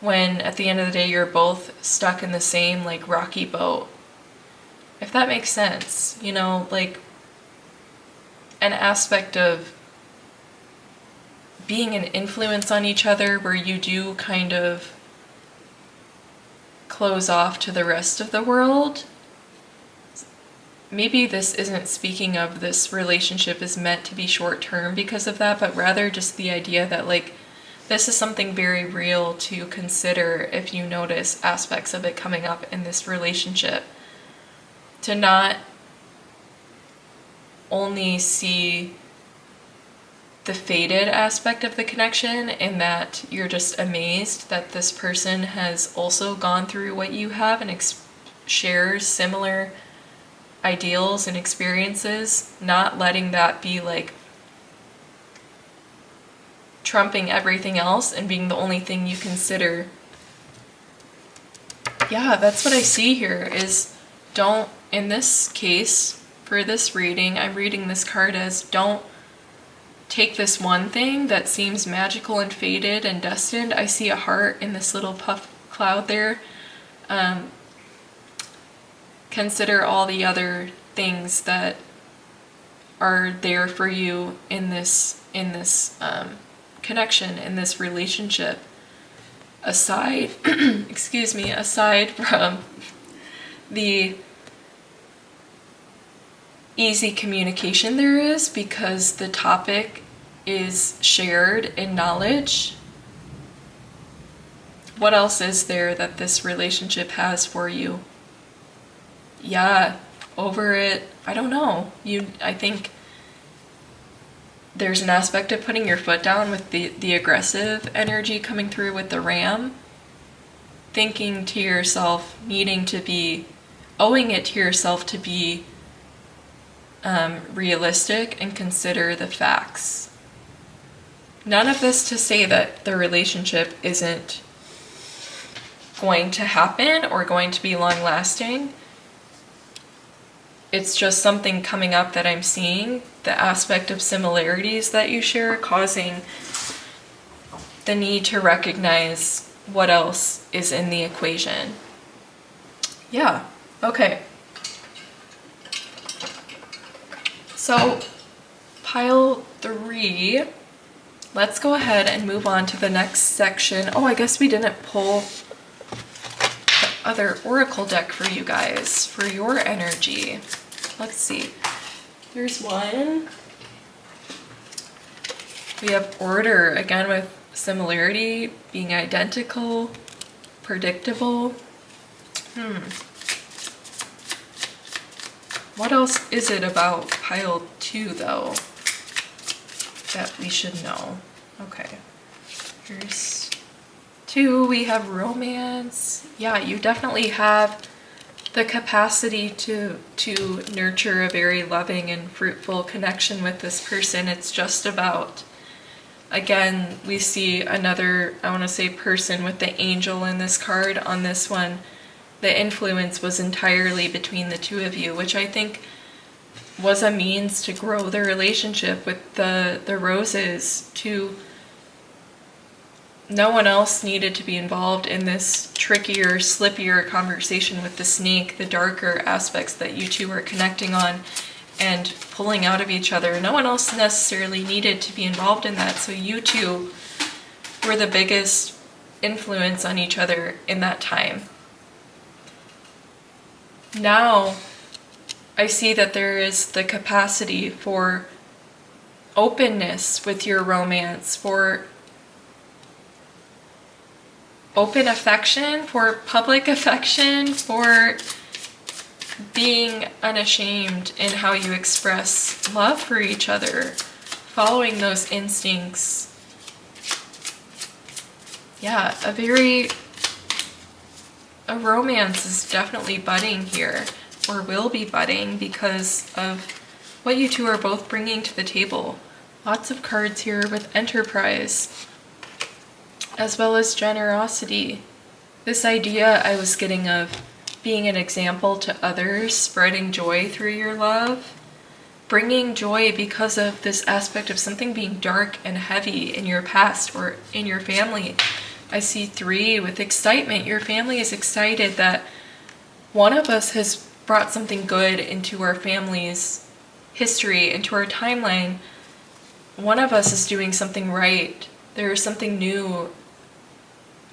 when at the end of the day you're both stuck in the same like rocky boat, if that makes sense. You know, like an aspect of being an influence on each other where you do kind of close off to the rest of the world. Maybe this isn't speaking of this relationship is meant to be short term because of that, but rather just the idea that like this is something very real to consider if you notice aspects of it coming up in this relationship. To not only see the faded aspect of the connection in that you're just amazed that this person has also gone through what you have and shares similar ideals and experiences, not letting that be like trumping everything else and being the only thing you consider. Yeah, that's what I see here is don't, in this case, for this reading, I'm reading this card as don't take this one thing that seems magical and fated and destined. I see a heart in this little puff cloud there. Consider all the other things that are there for you in this connection, in this relationship, aside excuse me, aside from the easy communication there is, because the topic is shared in knowledge. What else is there that this relationship has for you? Yeah, over it, I don't know. I think there's an aspect of putting your foot down with the aggressive energy coming through with the ram. Thinking to yourself, owing it to yourself to be realistic and consider the facts. None of this to say that the relationship isn't going to happen or going to be long lasting. It's just something coming up that I'm seeing, the aspect of similarities that you share causing the need to recognize what else is in the equation. Yeah, okay. So, pile 3, let's go ahead and move on to the next section. Oh, I guess we didn't pull the other oracle deck for you guys, for your energy. Let's see. There's one. We have order, again with similarity, being identical, predictable. What else is it about pile 2 though that we should know? Okay, here's 2. We have romance. Yeah, you definitely have the capacity to nurture a very loving and fruitful connection with this person. It's just about, again, we see another, I want to say, person with the angel in this card. On this one, the influence was entirely between the two of you, which I think was a means to grow the relationship with the roses. No one else needed to be involved in this trickier, slippier conversation with the snake, the darker aspects that you two are connecting on and pulling out of each other. No one else necessarily needed to be involved in that, so you two were the biggest influence on each other in that time. Now, I see that there is the capacity for openness with your romance, for open affection, for public affection, for being unashamed in how you express love for each other, following those instincts. Yeah, a romance is definitely budding here, or will be budding, because of what you two are both bringing to the table. Lots of cards here with enterprise, as well as generosity. This idea I was getting of being an example to others, spreading joy through your love, bringing joy because of this aspect of something being dark and heavy in your past or in your family. I see 3 with excitement. Your family is excited that one of us has brought something good into our family's history, into our timeline. One of us is doing something right. There is something new,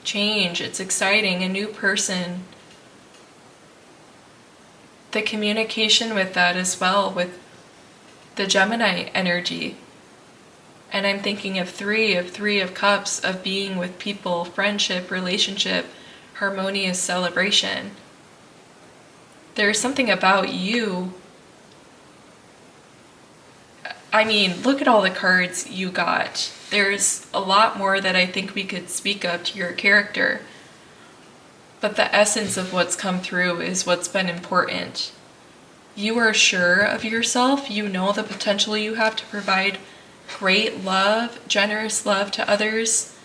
change. It's exciting, a new person. The communication with that as well, with the Gemini energy. And I'm thinking of 3 of cups, of being with people, friendship, relationship, harmonious celebration. There's something about you. I mean, look at all the cards you got. There's a lot more that I think we could speak of to your character. But the essence of what's come through is what's been important. You are sure of yourself. You know the potential you have to provide great love, generous love to others,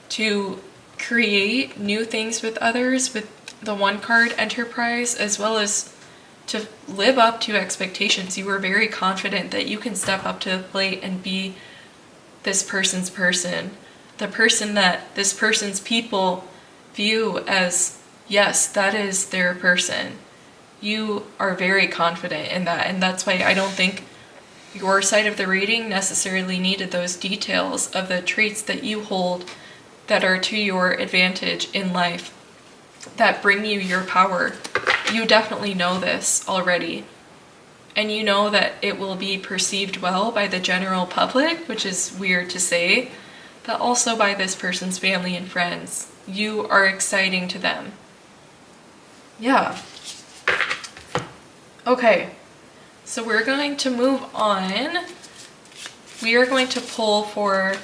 to create new things with others with the one card enterprise, as well as to live up to expectations. You are very confident that you can step up to the plate and be this person's person, the person that this person's people view as, yes, that is their person. You are very confident in that, and that's why I don't think your side of the reading necessarily needed those details of the traits that you hold that are to your advantage in life, that bring you your power. You definitely know this already. And you know that it will be perceived well by the general public, which is weird to say, but also by this person's family and friends. You are exciting to them. Yeah. Okay, so we're going to move on. We are going to pull for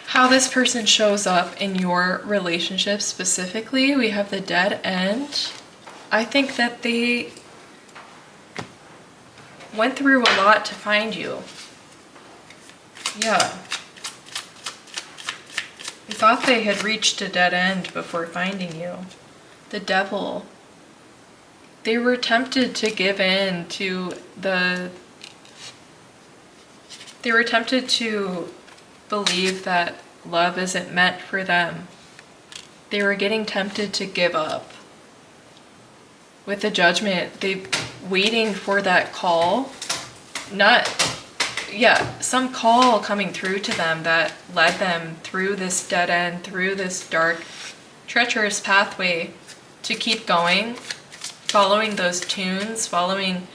how this person shows up in your relationship specifically. We have the Dead End. I think that they went through a lot to find you. Yeah. We thought they had reached a dead end before finding you. The Devil. They were tempted to give in to They were tempted to believe that love isn't meant for them. They were getting tempted to give up. With the Judgment, they waiting for that call. Some call coming through to them that led them through this dead end, through this dark, treacherous pathway to keep going, following those tunes, following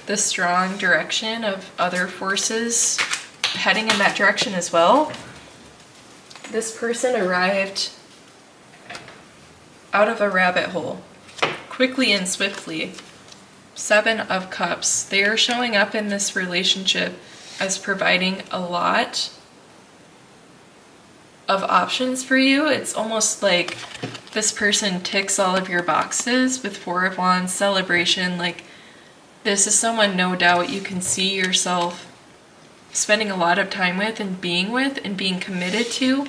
the strong direction of other forces heading in that direction as well. This person arrived out of a rabbit hole, quickly and swiftly. 7 of Cups. They are showing up in this relationship as providing a lot of options for you. It's almost like this person ticks all of your boxes with 4 of Wands, celebration. Like, this is someone no doubt you can see yourself spending a lot of time with and being committed to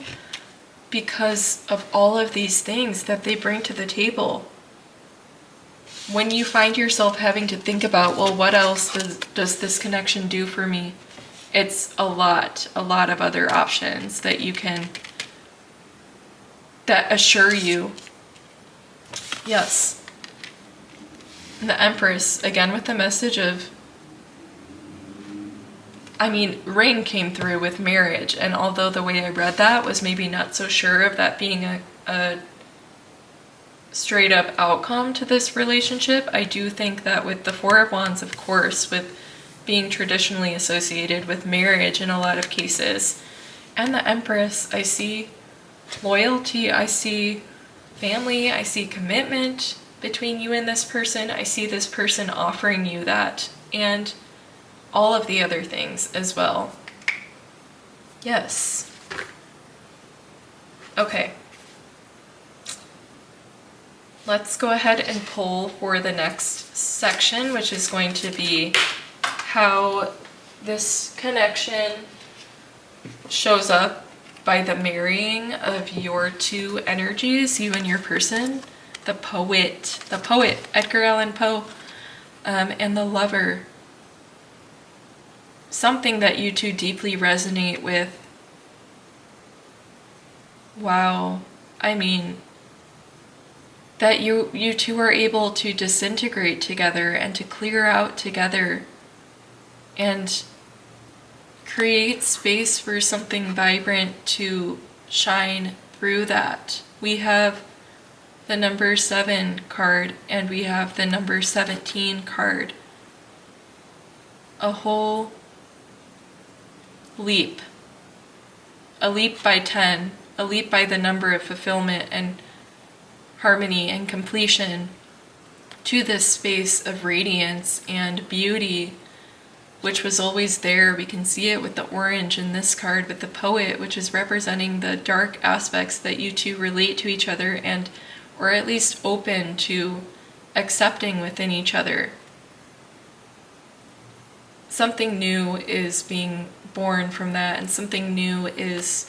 because of all of these things that they bring to the table. When you find yourself having to think about, well, what else does this connection do for me? It's a lot of other options that assure you. Yes. And the Empress, again with the message of, Ring came through with marriage, and although the way I read that was maybe not so sure of that being a straight up outcome to this relationship, I do think that with the 4 of Wands, of course, with being traditionally associated with marriage in a lot of cases, and the Empress, I see loyalty, I see family, I see commitment between you and this person. I see this person offering you that, and all of the other things as well. Yes. Okay. Let's go ahead and pull for the next section, which is going to be how this connection shows up by the marrying of your 2 energies, you and your person. The poet, Edgar Allan Poe, and the Lover. Something that you 2 deeply resonate with. Wow. That you 2 are able to disintegrate together and to clear out together and create space for something vibrant to shine through that. We have the number 7 card and we have the number 17 card. A whole leap. A leap by 10. A leap by the number of fulfillment and harmony and completion to this space of radiance and beauty, which was always there. We can see it with the orange in this card with the Poet, which is representing the dark aspects that you 2 relate to each other, and or at least open to accepting within each other. something new is being born from that, and something new is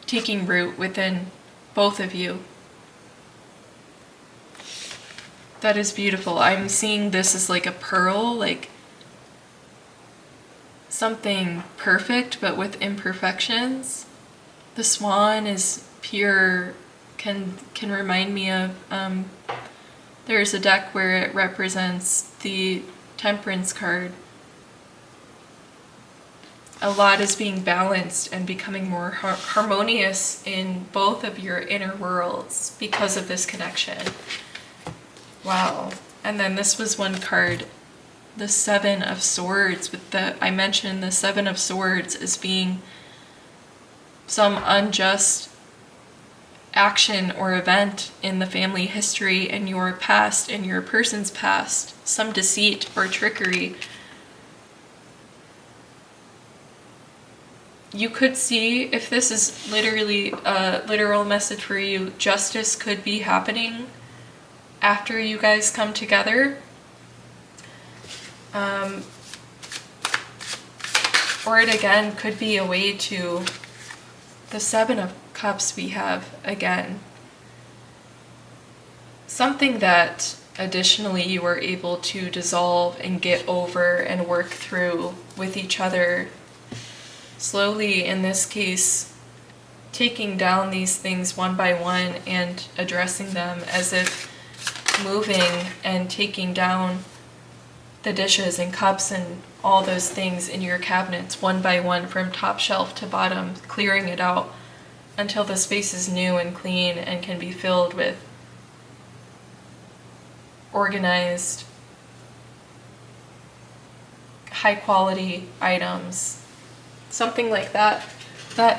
taking root within both of you. That is beautiful. I'm seeing this as like a pearl, like something perfect but with imperfections. The swan is pure, can remind me of, there's a deck where it represents the Temperance card. A lot is being balanced and becoming more harmonious in both of your inner worlds because of this connection. Wow. And then this was one card, the Seven of Swords. I mentioned the Seven of Swords as being some unjust action or event in the family history, in your past, in your person's past, some deceit or trickery. You could see, if this is literally a literal message for you, justice could be happening after you guys come together. Or it again could be a way to the Seven of Cups we have again. Something that additionally you were able to dissolve and get over and work through with each other. Slowly, in this case, taking down these things one by one and addressing them as if moving and taking down the dishes and cups and all those things in your cabinets one by one from top shelf to bottom, clearing it out until the space is new and clean and can be filled with organized, high quality items. Something like that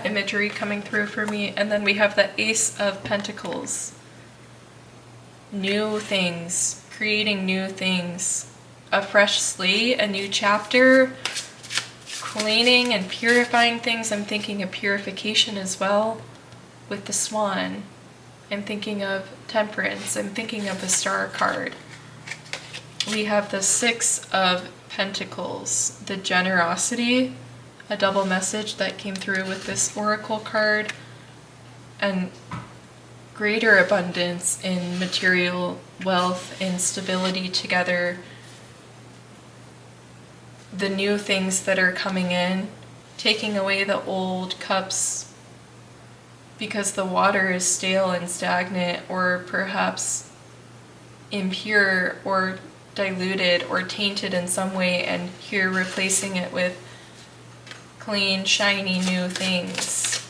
imagery coming through for me. And then we have the Ace of Pentacles. New things, creating new things, a fresh slate, a new chapter, cleaning and purifying things. I'm thinking of purification as well with the Swan. I'm thinking of Temperance. I'm thinking of the Star card. We have the Six of Pentacles, the Generosity, a double message that came through with this Oracle card, and greater abundance in material wealth and stability together. The new things that are coming in, taking away the old cups because the water is stale and stagnant, or perhaps impure or diluted or tainted in some way, and here replacing it with clean, shiny, new things.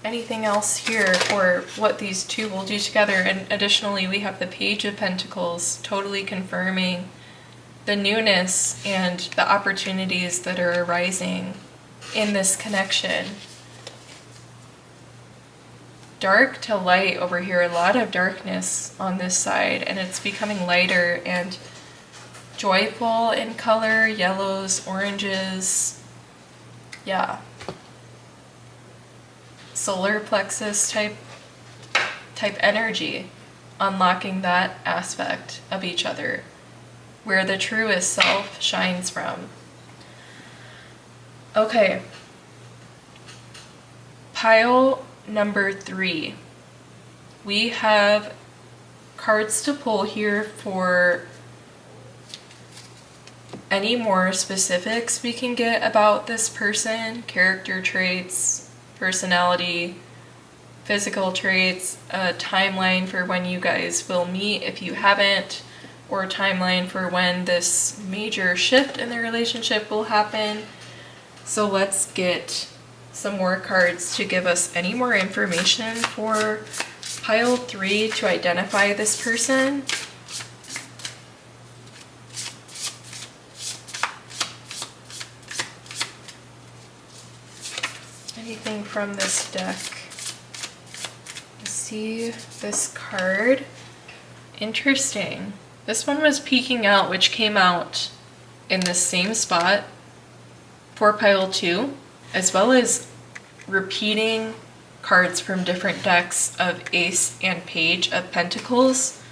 Anything else here for what these two will do together? And additionally, we have the Page of Pentacles, totally confirming the newness and the opportunities that are arising in this connection. Dark to light over here, a lot of darkness on this side, and it's becoming lighter and joyful in color, yellows, oranges. Yeah. Solar plexus type energy, unlocking that aspect of each other, where the truest self shines from. Okay. Pile number 3. We have cards to pull here for any more specifics we can get about this person, character traits, personality, physical traits, a timeline for when you guys will meet if you haven't, or a timeline for when this major shift in the relationship will happen. So let's get some more cards to give us any more information for pile 3 to identify this person. Anything from this deck? See this card. Interesting. This one was peeking out, which came out in the same spot for pile 2, as well as repeating cards from different decks of Ace and Page of Pentacles.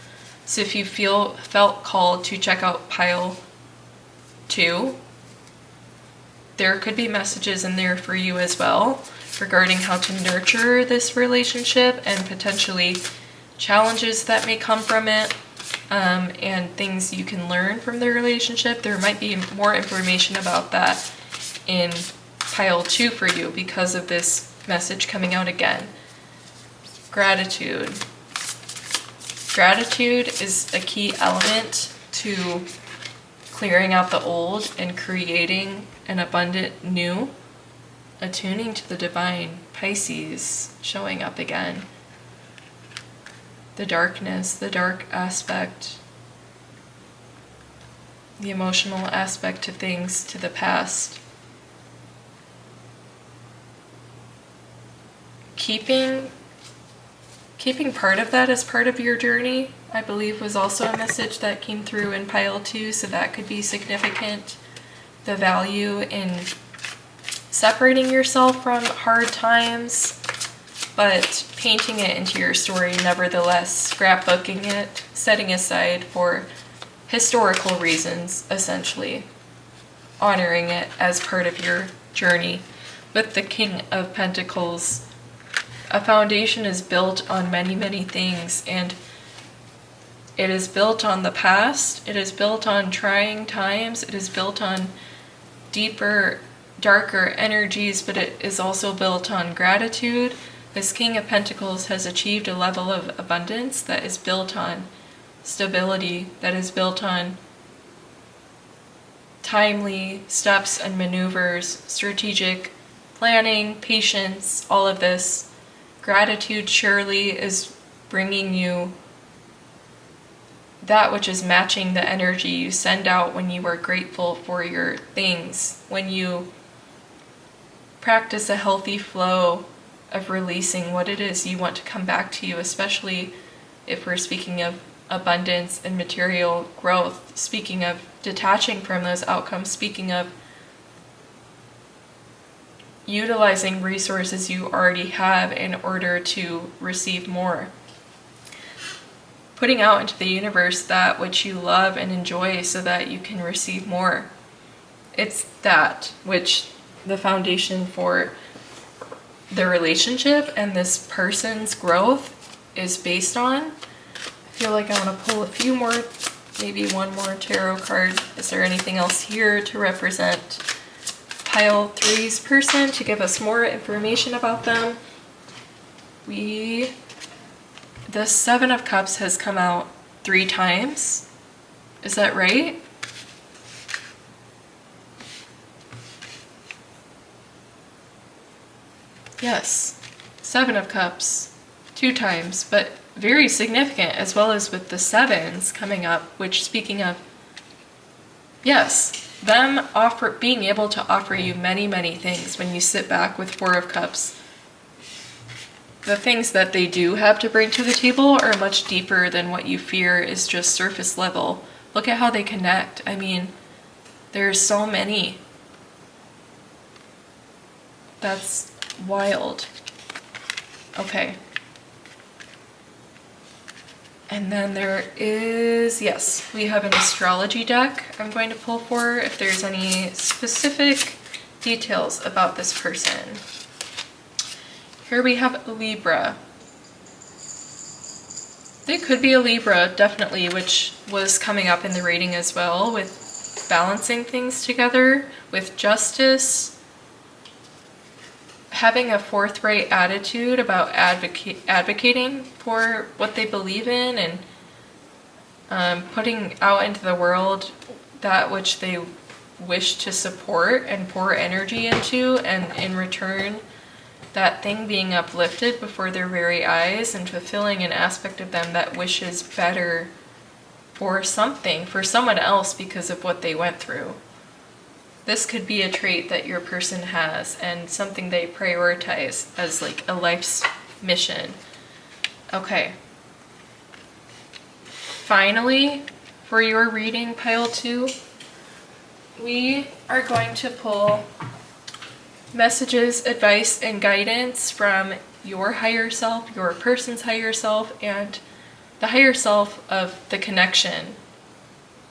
So if you felt called to check out pile 2, there could be messages in there for you as well regarding how to nurture this relationship and potentially challenges that may come from it, and things you can learn from the relationship. There might be more information about that in pile 2 for you because of this message coming out again. Gratitude. Gratitude is a key element to clearing out the old and creating an abundant new. Attuning to the divine. Pisces showing up again. The darkness, the dark aspect, the emotional aspect to things, to the past. Keeping part of that as part of your journey, I believe, was also a message that came through in pile 2, so that could be significant. The value in separating yourself from hard times, but painting it into your story nevertheless, scrapbooking it, setting aside for historical reasons, essentially. Honoring it as part of your journey. With the King of Pentacles, a foundation is built on many, many things, and it is built on the past, it is built on trying times, it is built on deeper, darker energies, but it is also built on gratitude. This King of Pentacles has achieved a level of abundance that is built on stability, that is built on timely steps and maneuvers, strategic planning, patience, all of this. Gratitude surely is bringing you that which is matching the energy you send out when you are grateful for your things, when you practice a healthy flow of releasing what it is you want to come back to you, especially if we're speaking of abundance and material growth, speaking of detaching from those outcomes, speaking of utilizing resources you already have in order to receive more. Putting out into the universe that which you love and enjoy so that you can receive more. It's that which the foundation for the relationship and this person's growth is based on. I feel like I want to pull a few more, maybe one more tarot card. Is there anything else here to represent pile 3's person to give us more information about them? The 7 of Cups has come out 3 times. Is that right? Yes. 7 of Cups 2 times, but very significant, as well as with the 7s coming up, which, speaking of, yes, them being able to offer you many, many things when you sit back with 4 of Cups. The things that they do have to bring to the table are much deeper than what you fear is just surface level. Look at how they connect. I mean, there's so many. That's wild. Okay. And then there is, yes, we have an astrology deck I'm going to pull for if there's any specific details about this person. Here we have a Libra. They could be a Libra, definitely, which was coming up in the reading as well, with balancing things together, with justice, having a forthright attitude about advocating for what they believe in, and putting out into the world that which they wish to support and pour energy into, and in return that thing being uplifted before their very eyes and fulfilling an aspect of them that wishes better for something, for someone else because of what they went through. This could be a trait that your person has and something they prioritize as like a life's mission. Okay. Finally, for your reading, pile 2, we are going to pull messages, advice, and guidance from your higher self, your person's higher self, and the higher self of the connection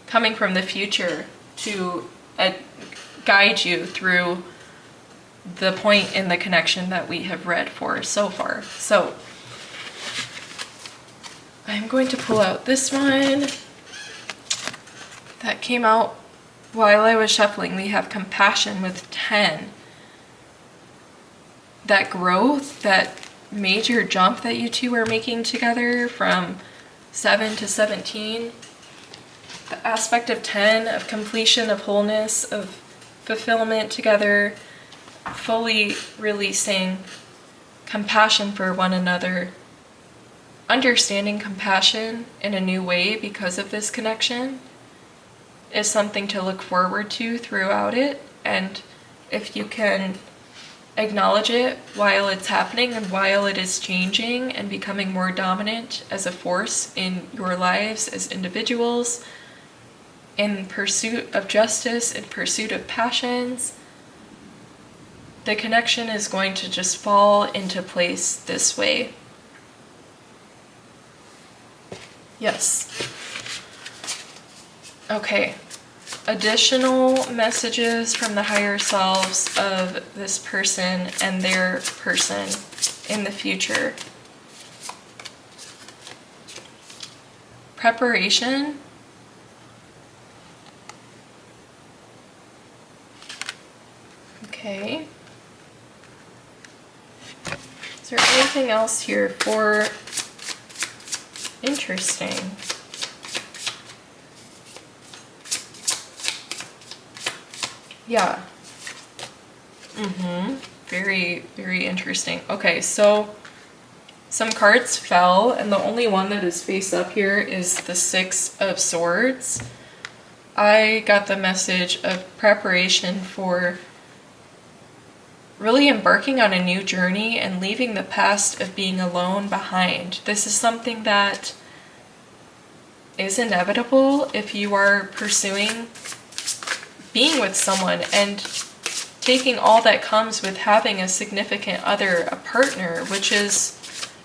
coming from the future to guide you through the point in the connection that we have read for so far. So I'm going to pull out this one that came out while I was shuffling. We have compassion with 10. That growth, that major jump that you two are making together from 7 to 17. The aspect of 10, of completion, of wholeness, of fulfillment together, fully releasing compassion for one another, understanding compassion in a new way because of this connection is something to look forward to throughout it. And if you can acknowledge it while it's happening and while it is changing and becoming more dominant as a force in your lives as individuals, in pursuit of justice, in pursuit of passions, the connection is going to just fall into place this way. Yes. Okay. Additional messages from the higher selves of this person and their person in the future. Preparation. Okay. Is there anything else here for interesting? Yeah. Very, very interesting. Okay, so some cards fell, and the only one that is face up here is the 6 of Swords. I got the message of preparation for really embarking on a new journey and leaving the past of being alone behind. This is something that is inevitable if you are pursuing being with someone and taking all that comes with having a significant other, a partner, which is,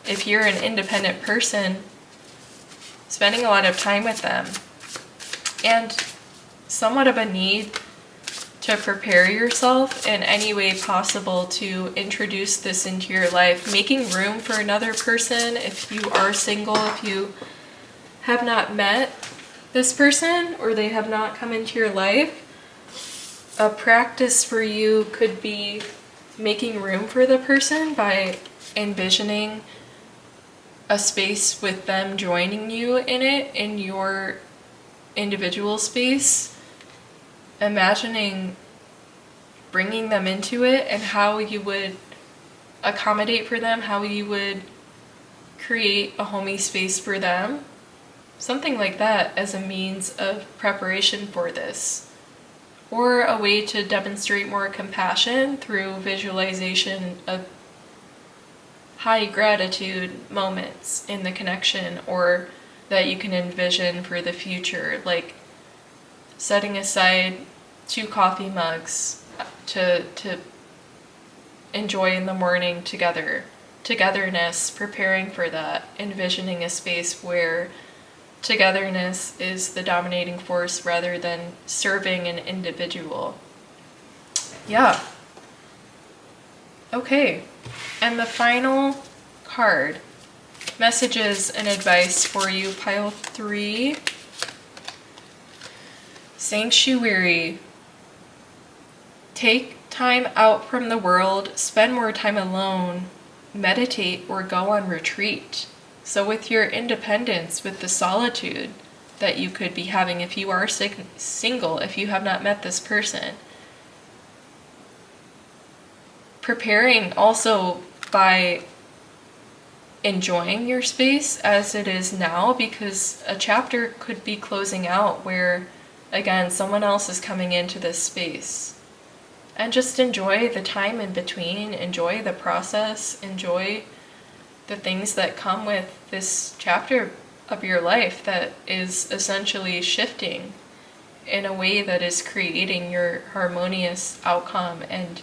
if you're an independent person, spending a lot of time with them. And somewhat of a need to prepare yourself in any way possible to introduce this into your life, making room for another person if you are single, if you have not met this person or they have not come into your life. A practice for you could be making room for the person by envisioning a space with them joining you in it, in your individual space. Imagining bringing them into it and how you would accommodate for them, how you would create a homey space for them. Something like that as a means of preparation for this. Or a way to demonstrate more compassion through visualization of high gratitude moments in the connection, or that you can envision for the future, like setting aside 2 coffee mugs to enjoy in the morning together. Togetherness, preparing for that, envisioning a space where togetherness is the dominating force rather than serving an individual. Yeah. Okay. And the final card, messages and advice for you, pile 3. Sanctuary. Take time out from the world, spend more time alone, meditate, or go on retreat. So with your independence, with the solitude that you could be having if you are single, if you have not met this person, preparing also by enjoying your space as it is now, because a chapter could be closing out where, again, someone else is coming into this space. And just enjoy the time in between, enjoy the process, enjoy the things that come with this chapter of your life that is essentially shifting in a way that is creating your harmonious outcome and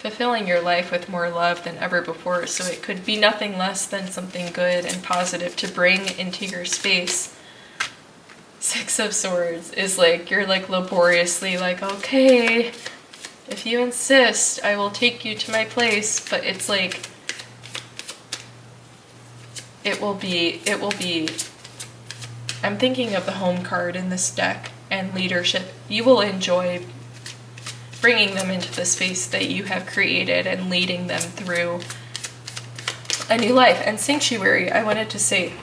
fulfilling your life with more love than ever before. So it could be nothing less than something good and positive to bring into your space. Six of Swords is like, you're like laboriously like, okay, if you insist, I will take you to my place. But it's like, it will be, I'm thinking of the home card in this deck and leadership. You will enjoy bringing them into the space that you have created and leading them through a new life. And Sanctuary, I wanted to say,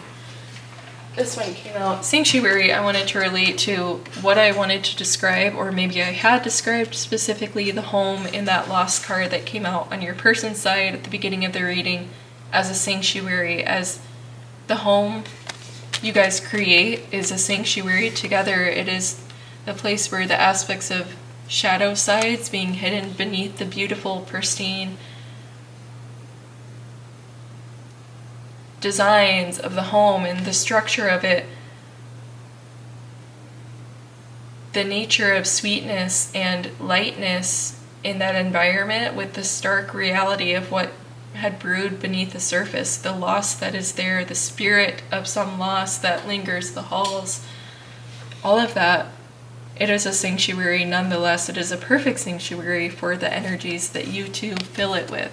this one came out. Sanctuary, I wanted to relate to what I wanted to describe, or maybe I had described specifically the home in that Lost card that came out on your person's side at the beginning of the reading as a sanctuary, as the home you guys create is a sanctuary together. It is the place where the aspects of shadow sides being hidden beneath the beautiful, pristine designs of the home and the structure of it, the nature of sweetness and lightness in that environment with the stark reality of what had brewed beneath the surface, the loss that is there, the spirit of some loss that lingers the halls, all of that. It is a sanctuary nonetheless. It is a perfect sanctuary for the energies that you two fill it with.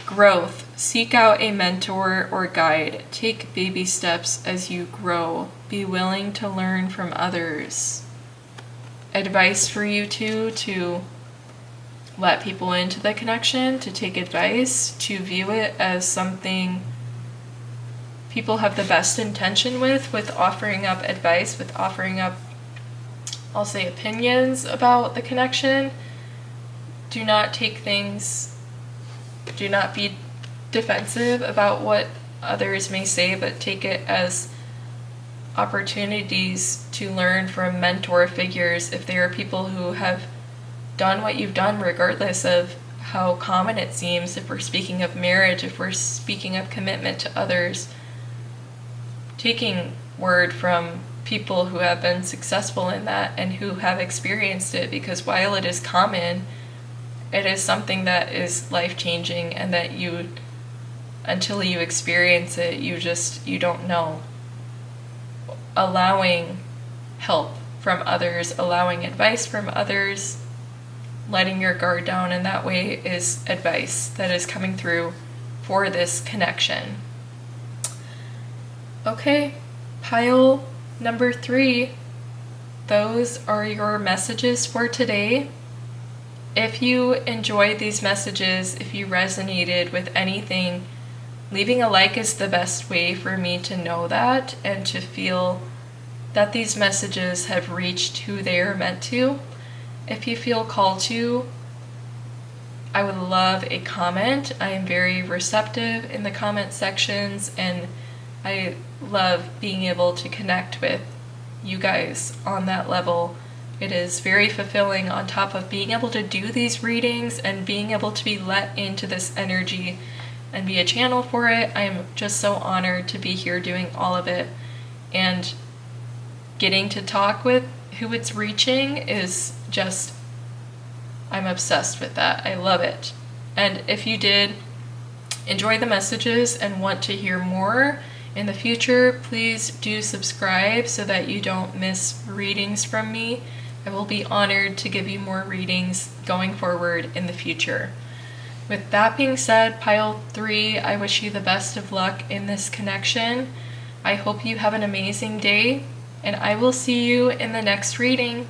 Growth. Seek out a mentor or guide. Take baby steps as you grow. Be willing to learn from others. Advice for you two to let people into the connection, to take advice, to view it as something people have the best intention with offering up advice, with offering up, I'll say, opinions about the connection. Do not take things, do not be defensive about what others may say, but take it as opportunities to learn from mentor figures. If they are people who have done what you've done, regardless of how common it seems, if we're speaking of marriage, if we're speaking of commitment to others, taking word from people who have been successful in that and who have experienced it, because while it is common, it is something that is life-changing, and that you, until you experience it, you don't know. Allowing help from others, allowing advice from others, letting your guard down in that way is advice that is coming through for this connection. Okay, pile number 3. Those are your messages for today. If you enjoyed these messages, if you resonated with anything, leaving a like is the best way for me to know that and to feel that these messages have reached who they are meant to. If you feel called to, I would love a comment. I am very receptive in the comment sections, and I love being able to connect with you guys on that level. It is very fulfilling, on top of being able to do these readings and being able to be let into this energy and be a channel for it. I am just so honored to be here doing all of it, and getting to talk with who it's reaching is just, I'm obsessed with that. I love it. And if you did enjoy the messages and want to hear more in the future, please do subscribe so that you don't miss readings from me. I will be honored to give you more readings going forward in the future. With that being said, pile 3, I wish you the best of luck in this connection. I hope you have an amazing day, and I will see you in the next reading.